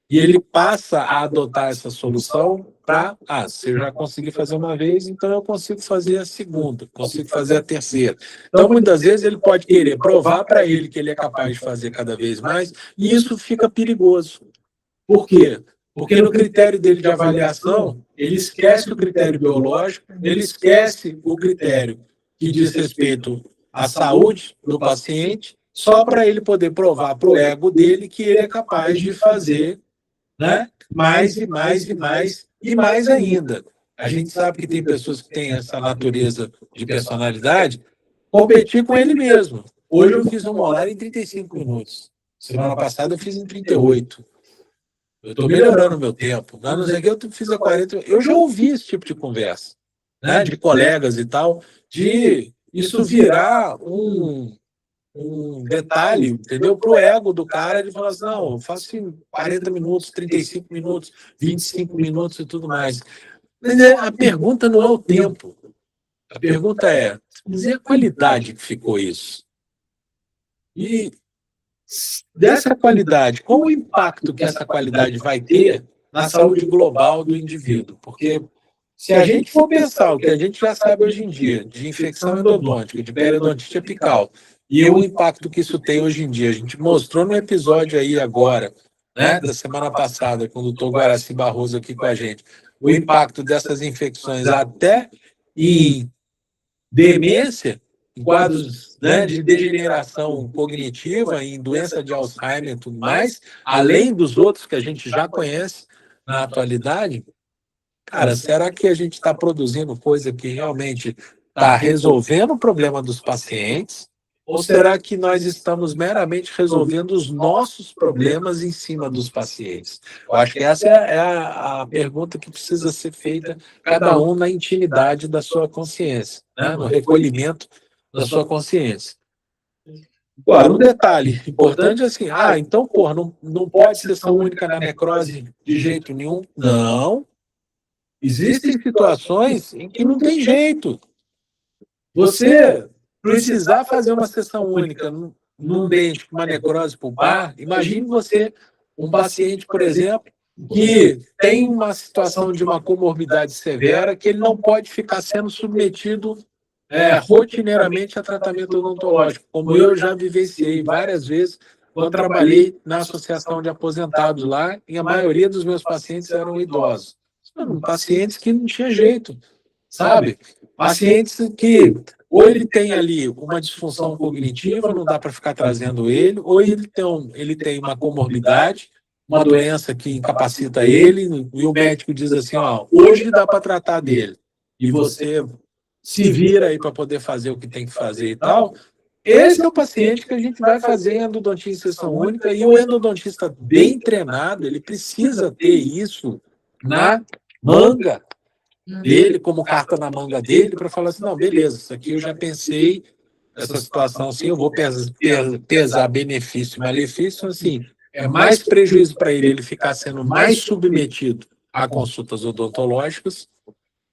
Speaker 1: e ele passa a adotar essa solução para, se eu já consegui fazer uma vez, então eu consigo fazer a segunda, consigo fazer a terceira. Então, muitas vezes, ele pode querer provar para ele que ele é capaz de fazer cada vez mais, e isso fica perigoso. Por quê? Porque no critério dele de avaliação, ele esquece o critério biológico, ele esquece o critério que diz respeito à saúde do paciente, só para ele poder provar para o ego dele que ele é capaz de fazer, né, mais e mais e mais e mais ainda. A gente sabe que tem pessoas que têm essa natureza de personalidade, competir com ele mesmo. Hoje eu fiz um molar em 35 minutos. Semana passada eu fiz em 38. Eu estou melhorando o meu tempo. Não sei o que, eu fiz a 40. Eu já ouvi esse tipo de conversa, né, de colegas e tal, de isso virar um detalhe, entendeu? Para o ego do cara, ele fala assim, não, eu faço em 40 minutos, 35 minutos, 25 minutos e tudo mais. Mas a pergunta não é o tempo. A pergunta é, mas e a qualidade que ficou isso? E dessa qualidade, qual o impacto que essa qualidade vai ter na saúde global do indivíduo? Porque se a gente for pensar o que a gente já sabe hoje em dia de infecção endodôntica, de periodontite apical, e o impacto que isso tem hoje em dia, a gente mostrou no episódio aí agora, né, da semana passada, com o doutor Guaraci Barroso aqui com a gente, o impacto dessas infecções até em demência, em quadros, né, de degeneração cognitiva, em doença de Alzheimer e tudo mais, além dos outros que a gente já conhece na atualidade. Cara, será que a gente está produzindo coisa que realmente está resolvendo o problema dos pacientes? Ou será que nós estamos meramente resolvendo os nossos problemas em cima dos pacientes? Eu acho que essa é a pergunta que precisa ser feita, cada um na intimidade da sua consciência, né? No recolhimento da sua consciência. Agora, um detalhe importante é assim, então, não pode ser sessão única na necrose de jeito nenhum? Não. Existem situações em que não tem jeito. Você precisar fazer uma sessão única num dente com uma necrose pulpar, imagine você, um paciente, por exemplo, que tem uma situação de uma comorbidade severa que ele não pode ficar sendo submetido rotineiramente a tratamento odontológico, como eu já vivenciei várias vezes quando trabalhei na associação de aposentados lá, e a maioria dos meus pacientes eram idosos. Pacientes que não tinha jeito, sabe? Pacientes que ou ele tem ali uma disfunção cognitiva, não dá para ficar trazendo ele, ou ele tem uma comorbidade, uma doença que incapacita ele, e o médico diz assim, ó, hoje dá para tratar dele, e você se vira aí para poder fazer o que tem que fazer e tal, esse é o paciente que a gente vai fazer em endodontia em sessão única, e o endodontista bem treinado, ele precisa ter isso na manga dele, como carta na manga dele, para falar assim, não, beleza, isso aqui eu já pensei, essa situação assim, eu vou pesar benefício e malefício, assim, é mais prejuízo para ele ficar sendo mais submetido a consultas odontológicas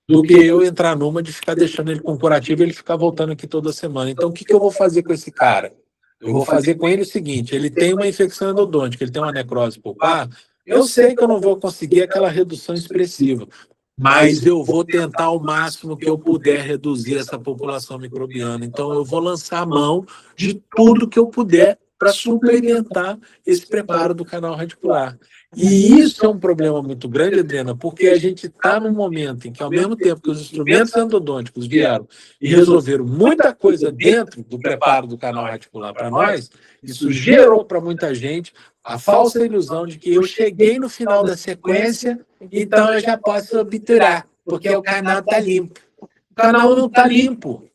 Speaker 1: do que eu entrar numa de ficar deixando ele com curativo e ele ficar voltando aqui toda semana. Então, o que eu vou fazer com esse cara? Eu vou fazer com ele o seguinte, ele tem uma infecção endodôntica, ele tem uma necrose pulpar, eu sei que eu não vou conseguir aquela redução expressiva, mas eu vou tentar ao máximo que eu puder reduzir essa população microbiana. Então, eu vou lançar a mão de tudo que eu puder para suplementar esse preparo do canal radicular. E isso é um problema muito grande, Adriana, porque a gente está num momento em que, ao mesmo tempo que os instrumentos endodônticos vieram e resolveram muita coisa dentro do preparo do canal radicular para nós, isso gerou para muita gente a falsa ilusão de que eu cheguei no final da sequência, então eu já posso obturar, porque o canal está limpo. O canal não está limpo.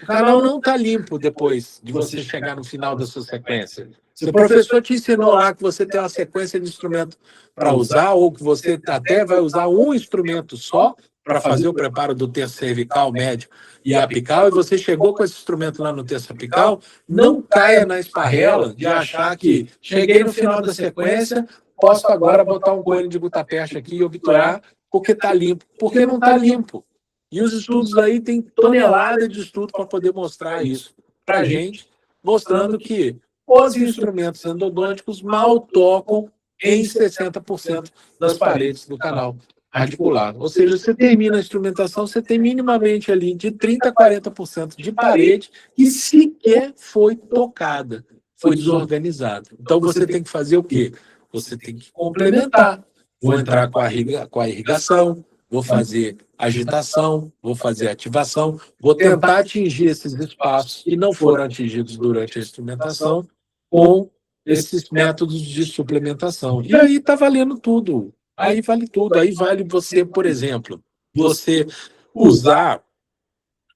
Speaker 1: O canal não está limpo depois de você chegar no final da sua sequência. Se o professor te ensinou lá que você tem uma sequência de instrumento para usar, ou que você até vai usar um instrumento só para fazer o preparo do terço cervical, médio e apical, e você chegou com esse instrumento lá no terço apical, não caia na esparrela de achar que cheguei no final da sequência, posso agora botar um cone de gutapercha aqui e obturar porque está limpo. Porque não está limpo. E os estudos aí têm tonelada de estudo para poder mostrar isso para a gente, mostrando que os instrumentos endodônticos mal tocam em 60% das paredes do canal radicular. Ou seja, você termina a instrumentação, você tem minimamente ali de 30% a 40% de parede que sequer foi tocada, foi desorganizada. Então você tem que fazer o quê? Você tem que complementar. Vou entrar com a irrigação, vou fazer agitação, vou fazer ativação, vou tentar atingir esses espaços que não foram atingidos durante a instrumentação com esses métodos de suplementação. E aí está valendo tudo. Aí vale tudo. Aí vale você, por exemplo, você usar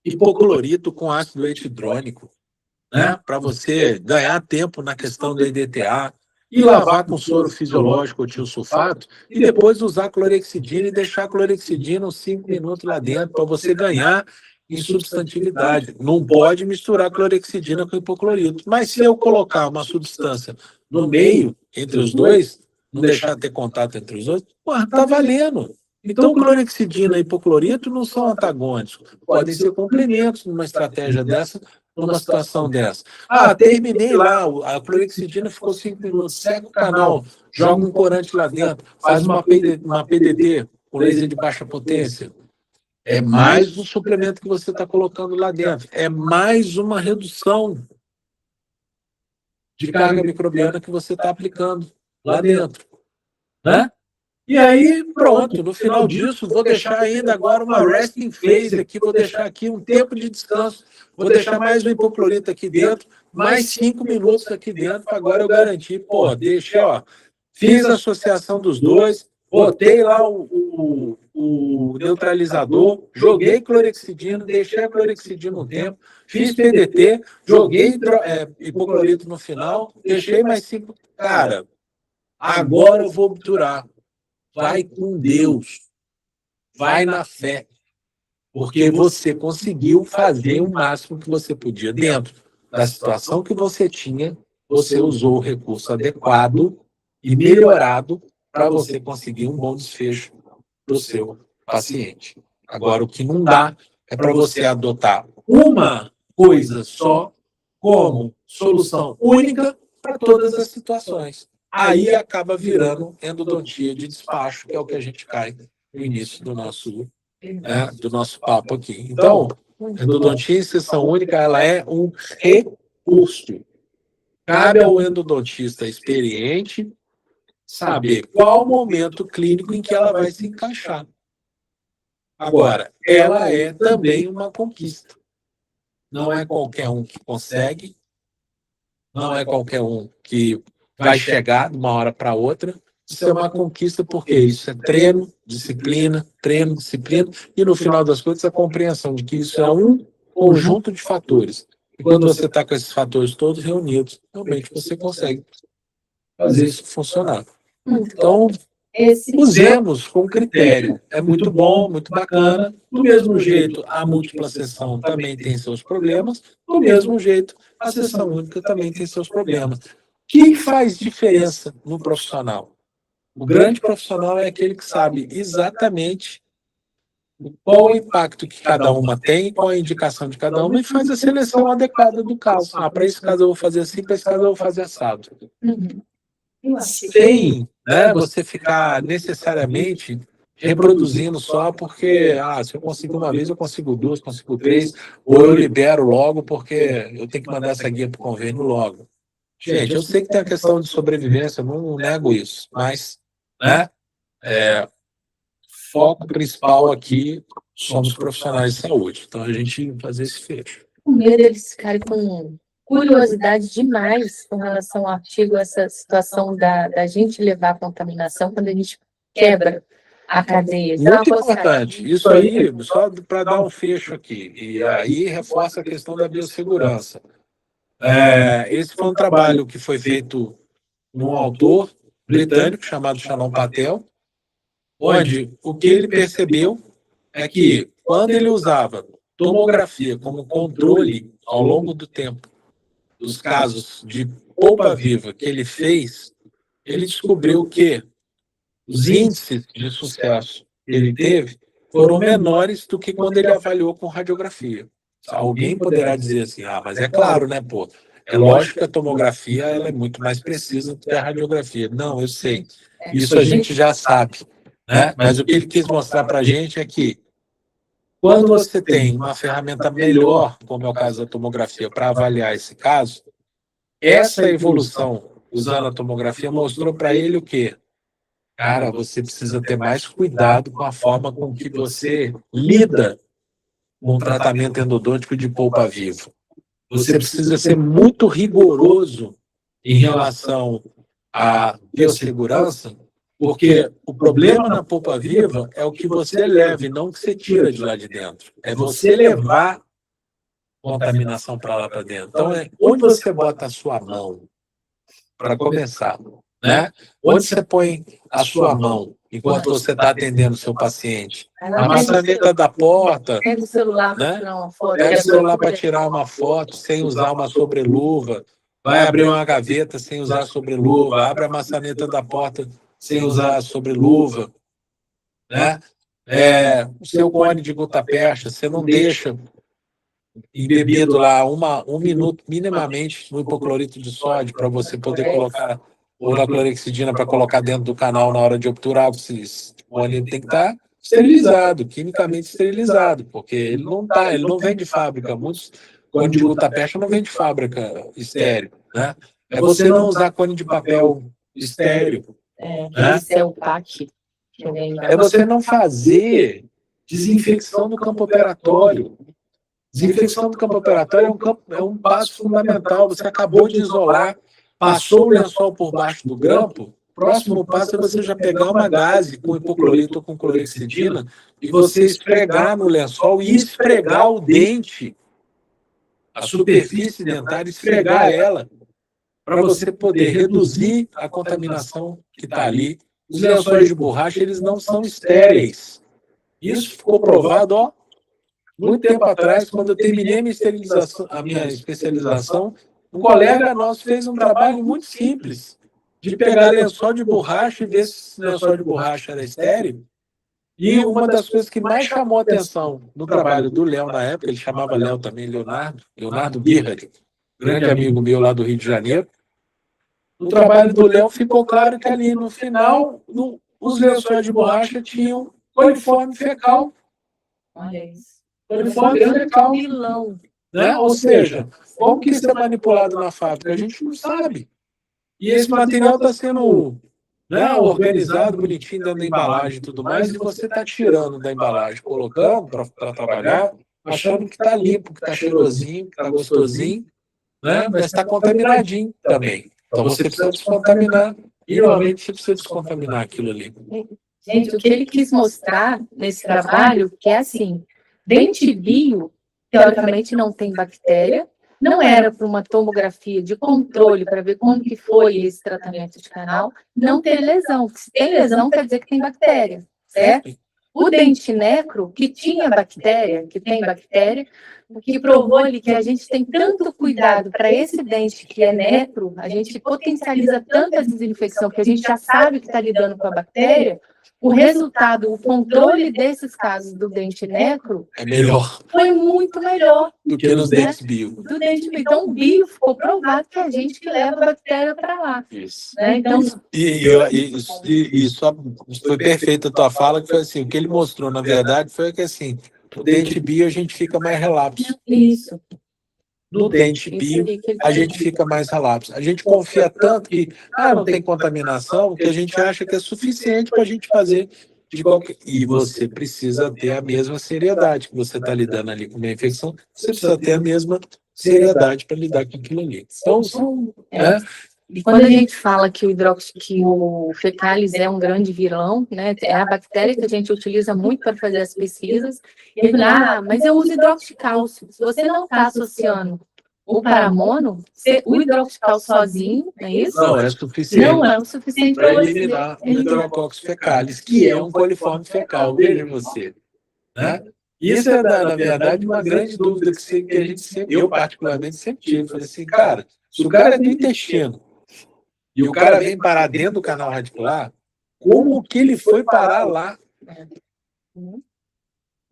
Speaker 1: hipoclorito com ácido leite hidrônico, né? Para você ganhar tempo na questão do EDTA, e lavar com soro fisiológico ou tiosulfato, e depois usar clorexidina e deixar a clorexidina uns 5 minutos lá dentro para você ganhar em substantividade. Não pode misturar clorexidina com hipoclorito. Mas se eu colocar uma substância no meio, entre os dois, não deixar ter contato entre os dois, tá valendo. Então, clorexidina e hipoclorito não são antagônicos, podem ser complementos numa estratégia dessa, numa situação dessa. Terminei lá, a clorexidina ficou 5 minutos, seca o canal, joga um corante lá dentro, faz uma PDT com laser de baixa potência. É mais um suplemento que você está colocando lá dentro. É mais uma redução de carga microbiana que você está aplicando lá dentro. Né? E aí, pronto, no final disso, vou deixar ainda agora uma resting phase aqui, vou deixar aqui um tempo de descanso, vou deixar mais um hipoclorito aqui dentro, mais 5 minutos aqui dentro, para agora eu garantir, deixei, fiz a associação dos dois, botei lá o neutralizador, joguei clorexidina, deixei a clorexidina um tempo, fiz PDT, joguei hipoclorito no final, deixei mais 5. Cara, agora eu vou obturar. Vai com Deus, vai na fé, porque você conseguiu fazer o máximo que você podia dentro da situação que você tinha, você usou o recurso adequado e melhorado para você conseguir um bom desfecho para o seu paciente. Agora, o que não dá é para você adotar uma coisa só como solução única para todas as situações. Aí acaba virando endodontia de despacho, que é o que a gente cai no início do nosso papo aqui. Então, endodontia em sessão única, ela é um recurso. Cabe ao endodontista experiente saber qual o momento clínico em que ela vai se encaixar. Agora, ela é também uma conquista. Não é qualquer um que consegue, não é qualquer um que vai chegar de uma hora para outra, Isso é uma conquista, porque isso é treino, disciplina, e no final das contas a compreensão de que isso é um conjunto de fatores. E quando você está com esses fatores todos reunidos, realmente você consegue fazer isso funcionar. Então, usemos com critério. É muito bom, muito bacana. Do mesmo jeito, a múltipla sessão também tem seus problemas. Do mesmo jeito, a sessão única também tem seus problemas. O que faz diferença no profissional? O grande profissional é aquele que sabe exatamente qual o impacto que cada uma tem, qual a indicação de cada uma, e faz a seleção adequada do caso. Para esse caso eu vou fazer assim, para esse caso eu vou fazer assado. Sem, né, você ficar necessariamente reproduzindo só porque, se eu consigo uma vez, eu consigo duas, consigo três, ou eu libero logo porque eu tenho que mandar essa guia para o convênio logo. Gente, eu sei que tem a questão de sobrevivência, eu não nego isso, mas, né, foco principal aqui somos profissionais de saúde. Então, a gente fazer esse fecho.
Speaker 2: O medo deles ficarem com curiosidade demais com relação ao artigo, essa situação da gente levar a contaminação quando a gente quebra a cadeia.
Speaker 1: Muito importante. Isso aí, só para dar um fecho aqui, e aí reforça a questão da biossegurança. Esse foi um trabalho que foi feito num autor britânico chamado Shannon Patel, onde o que ele percebeu é que quando ele usava tomografia como controle ao longo do tempo dos casos de polpa viva que ele fez, ele descobriu que os índices de sucesso que ele teve foram menores do que quando ele avaliou com radiografia. Alguém poderá dizer assim, mas é claro, né, pô? É lógico que a tomografia ela é muito mais precisa do que a radiografia. Não, eu sei. Isso a gente já sabe, né? Mas o que ele quis mostrar para a gente é que quando você tem uma ferramenta melhor, como é o caso da tomografia, para avaliar esse caso, essa evolução usando a tomografia mostrou para ele o quê? Cara, você precisa ter mais cuidado com a forma com que você lida com o tratamento endodôntico de polpa viva. Você precisa ser muito rigoroso em relação à biossegurança, porque o problema na polpa viva é o que você leva e não o que você tira de lá de dentro. É você levar contaminação para lá para dentro. Então, onde você bota a sua mão, para começar, né? Onde você põe a sua mão enquanto você está atendendo o seu paciente? A maçaneta da porta.
Speaker 2: Pega o celular
Speaker 1: né?
Speaker 2: para tirar uma foto.
Speaker 1: Pega o celular para tirar uma foto sem usar uma sobreluva. Vai abrir uma gaveta sem usar sobreluva. Abre a maçaneta da porta sem usar sobreluva. Né? O seu cone de gota-percha, você não deixa embebido lá um minuto minimamente no hipoclorito de sódio para você poder colocar, ou na clorexidina para colocar dentro do canal na hora de obturar. O cone tem que estar esterilizado, quimicamente esterilizado, porque ele não vem de fábrica. Muitos cone de gota-percha não vem de fábrica estéreo, né? É você não usar cone de papel estéreo.
Speaker 2: Esse é o PAC.
Speaker 1: É você não fazer desinfecção do campo operatório. Desinfecção do campo operatório é um passo fundamental. Você acabou de isolar, passou o lençol por baixo do grampo, o próximo passo é você já pegar uma gaze com hipoclorito ou com clorexidina e você esfregar no lençol e esfregar o dente, a superfície dentária, esfregar ela, para você poder reduzir a contaminação que está ali. Os lençóis de borracha, eles não são estéreis. Isso ficou provado, muito tempo atrás, quando eu terminei a minha especialização, um colega nosso fez um trabalho muito simples de pegar lençol de borracha e ver se esse lençol de borracha era estéril. E uma das coisas que mais chamou a atenção no trabalho do Léo na época, ele chamava Léo também, Leonardo Birrari, grande amigo meu lá do Rio de Janeiro. No trabalho do Léo ficou claro que ali no final, os lençóis de borracha tinham coliforme fecal.
Speaker 2: Olha isso.
Speaker 1: Coliforme fecal. Né? Ou seja, como que isso é manipulado na fábrica? A gente não sabe. E esse material está sendo organizado, bonitinho, dentro da embalagem e tudo mais, e você está tirando da embalagem, colocando para trabalhar, achando que está limpo, que está cheirosinho, que está gostosinho, né? Mas está contaminadinho também. Então você precisa descontaminar Minimamente você precisa descontaminar aquilo ali.
Speaker 2: Gente, o que ele quis mostrar nesse trabalho, que é assim, dente bio, teoricamente não tem bactéria, não era para uma tomografia de controle para ver como que foi esse tratamento de canal, não ter lesão. Se tem lesão, quer dizer que tem bactéria, certo? O dente necro, que tinha bactéria, que tem bactéria, o que provou ali que a gente tem tanto cuidado para esse dente que é necro, a gente potencializa tanto a desinfecção, que a gente já sabe que está lidando com a bactéria, o resultado, o controle desses casos do dente necro
Speaker 1: é melhor,
Speaker 2: foi muito melhor
Speaker 1: do que nos dentes bio.
Speaker 2: Do dente bio. Então, o bio ficou provado que é a gente que leva a bactéria para lá.
Speaker 1: Isso.
Speaker 2: Né? Então,
Speaker 1: Isso foi perfeita a tua fala, que foi assim, o que ele mostrou, na verdade, foi que assim, o dente bio a gente fica mais relapso.
Speaker 2: Isso.
Speaker 1: No dente bio, a gente fica mais relapso. A gente confia tanto que não tem contaminação, que a gente acha que é suficiente para a gente fazer de qualquer... E você precisa ter a mesma seriedade que você está lidando ali com uma infecção, você precisa ter a mesma seriedade para lidar com aquilo ali. Então, né?
Speaker 2: E quando a gente fala que o fecalis é um grande vilão, né, é a bactéria que a gente utiliza muito para fazer as pesquisas, e ele fala, mas eu uso hidróxido de cálcio. Se você não está associando o paramono, o hidróxido de cálcio sozinho, não é isso?
Speaker 1: Não é suficiente.
Speaker 2: Não é o suficiente
Speaker 1: para eliminar o Enterococcus fecalis, que é um coliforme fecal, veja você. Né? Isso é, na verdade, uma grande dúvida que a gente sempre, eu particularmente sempre tive. Falei assim, cara, se o cara é do intestino e o cara vem parar dentro do canal radicular, como que ele foi parar lá?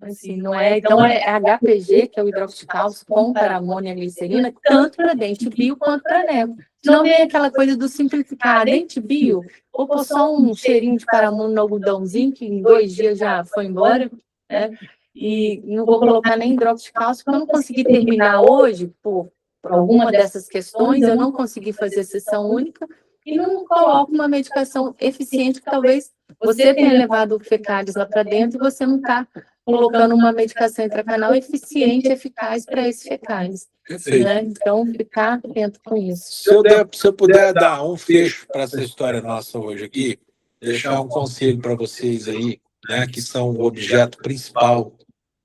Speaker 2: Assim, não é, então é HPG, que é o hidróxido de cálcio, com paramônia e glicerina, tanto para dente bio quanto para necro. Não vem aquela coisa do simplificar, dente bio, ou pôr só um cheirinho de paramônia no algodãozinho, que em 2 dias já foi embora, né? E não vou colocar nem hidróxido de cálcio, porque eu não consegui terminar hoje, por alguma dessas questões, eu não consegui fazer sessão única, e não coloco uma medicação eficiente, que talvez você tenha levado o fecalis lá para dentro e você não está colocando uma medicação intracanal eficiente, eficaz para esse fecalis. Né? Então, ficar atento com isso.
Speaker 1: Se eu puder dar um fecho para essa história nossa hoje aqui, deixar um conselho para vocês aí, né, que são o objeto principal.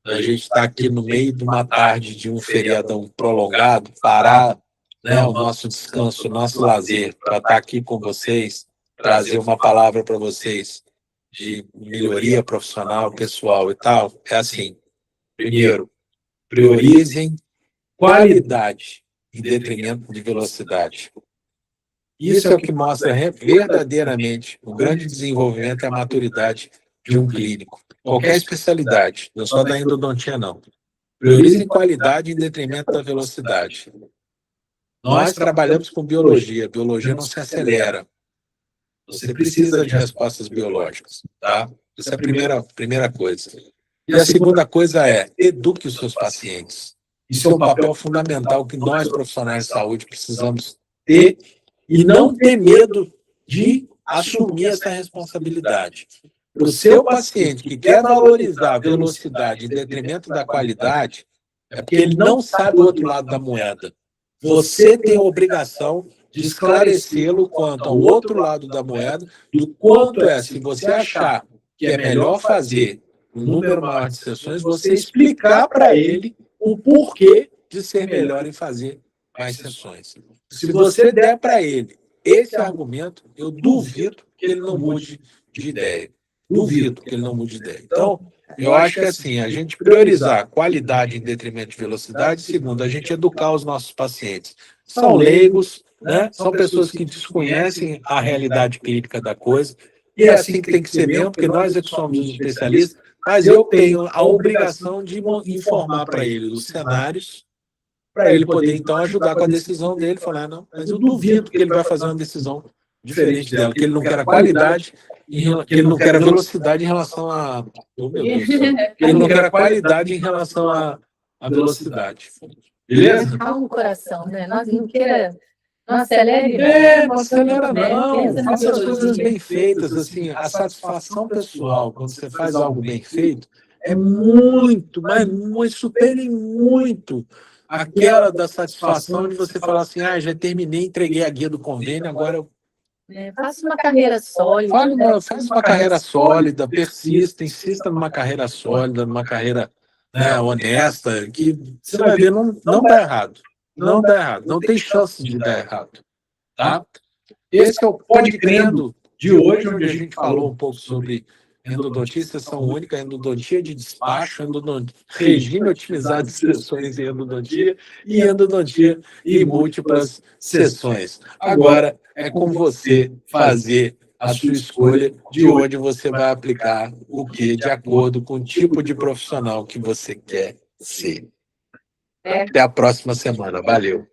Speaker 1: A gente está aqui no meio de uma tarde de um feriadão prolongado, parar, né, o nosso descanso, o nosso lazer, para estar aqui com vocês, trazer uma palavra para vocês de melhoria profissional, pessoal e tal, é assim, primeiro, priorizem qualidade em detrimento de velocidade. Isso é o que mostra verdadeiramente o grande desenvolvimento e a maturidade de um clínico. Qualquer especialidade, não só da endodontia, não. Priorizem qualidade em detrimento da velocidade. Nós trabalhamos com biologia. Biologia não se acelera. Você precisa de respostas biológicas, tá? Essa é a primeira coisa. E a segunda coisa é, eduque os seus pacientes. Isso é um papel fundamental que nós, profissionais de saúde, precisamos ter e não ter medo de assumir essa responsabilidade. Para o seu paciente que quer valorizar a velocidade em detrimento da qualidade, é porque ele não sabe o outro lado da moeda. Você tem a obrigação de esclarecê-lo quanto ao outro lado da moeda, do quanto é, se você achar que é melhor fazer um número maior de sessões, você explicar para ele o porquê de ser melhor em fazer mais sessões. Se você der para ele esse argumento, eu duvido que ele não mude de ideia. Duvido que ele não mude de ideia. Então, eu acho que assim, a gente priorizar qualidade em detrimento de velocidade. Segundo, a gente educar os nossos pacientes. São leigos, né? São pessoas que desconhecem a realidade clínica da coisa, e é assim que tem que ser mesmo, porque nós é que somos os especialistas, mas eu tenho a obrigação de informar para ele os cenários, para ele poder, então, ajudar com a decisão dele, falar, não, mas eu duvido que ele vai fazer uma decisão diferente dela, que ele não quer a qualidade, que ele não quer a velocidade em relação a... Oh, meu Deus do céu. Que ele não quer a qualidade em relação à velocidade. Beleza?
Speaker 2: Calma o coração, né? Nós não queira... Não acelere.
Speaker 1: Não acelera não. Faça as coisas bem feitas. Assim, a satisfação pessoal, quando você faz algo bem feito, é muito, mas supera em muito aquela da satisfação de você falar assim, já terminei, entreguei a guia do convênio, agora eu
Speaker 2: Faça uma carreira sólida.
Speaker 1: Faz uma carreira sólida, persista, insista numa carreira sólida, numa carreira, né, honesta, que você vai ver, não dá errado. Não dá errado, não tem chance de dar errado. Tá? Esse é o Pode Crendo de hoje, onde a gente falou um pouco sobre endodontia, sessão única, endodontia de despacho, regime otimizado de sessões em endodontia e endodontia em múltiplas sessões. Agora é com você fazer a sua escolha de onde você vai aplicar o que, de acordo com o tipo de profissional que você quer ser. Até a próxima semana. Valeu.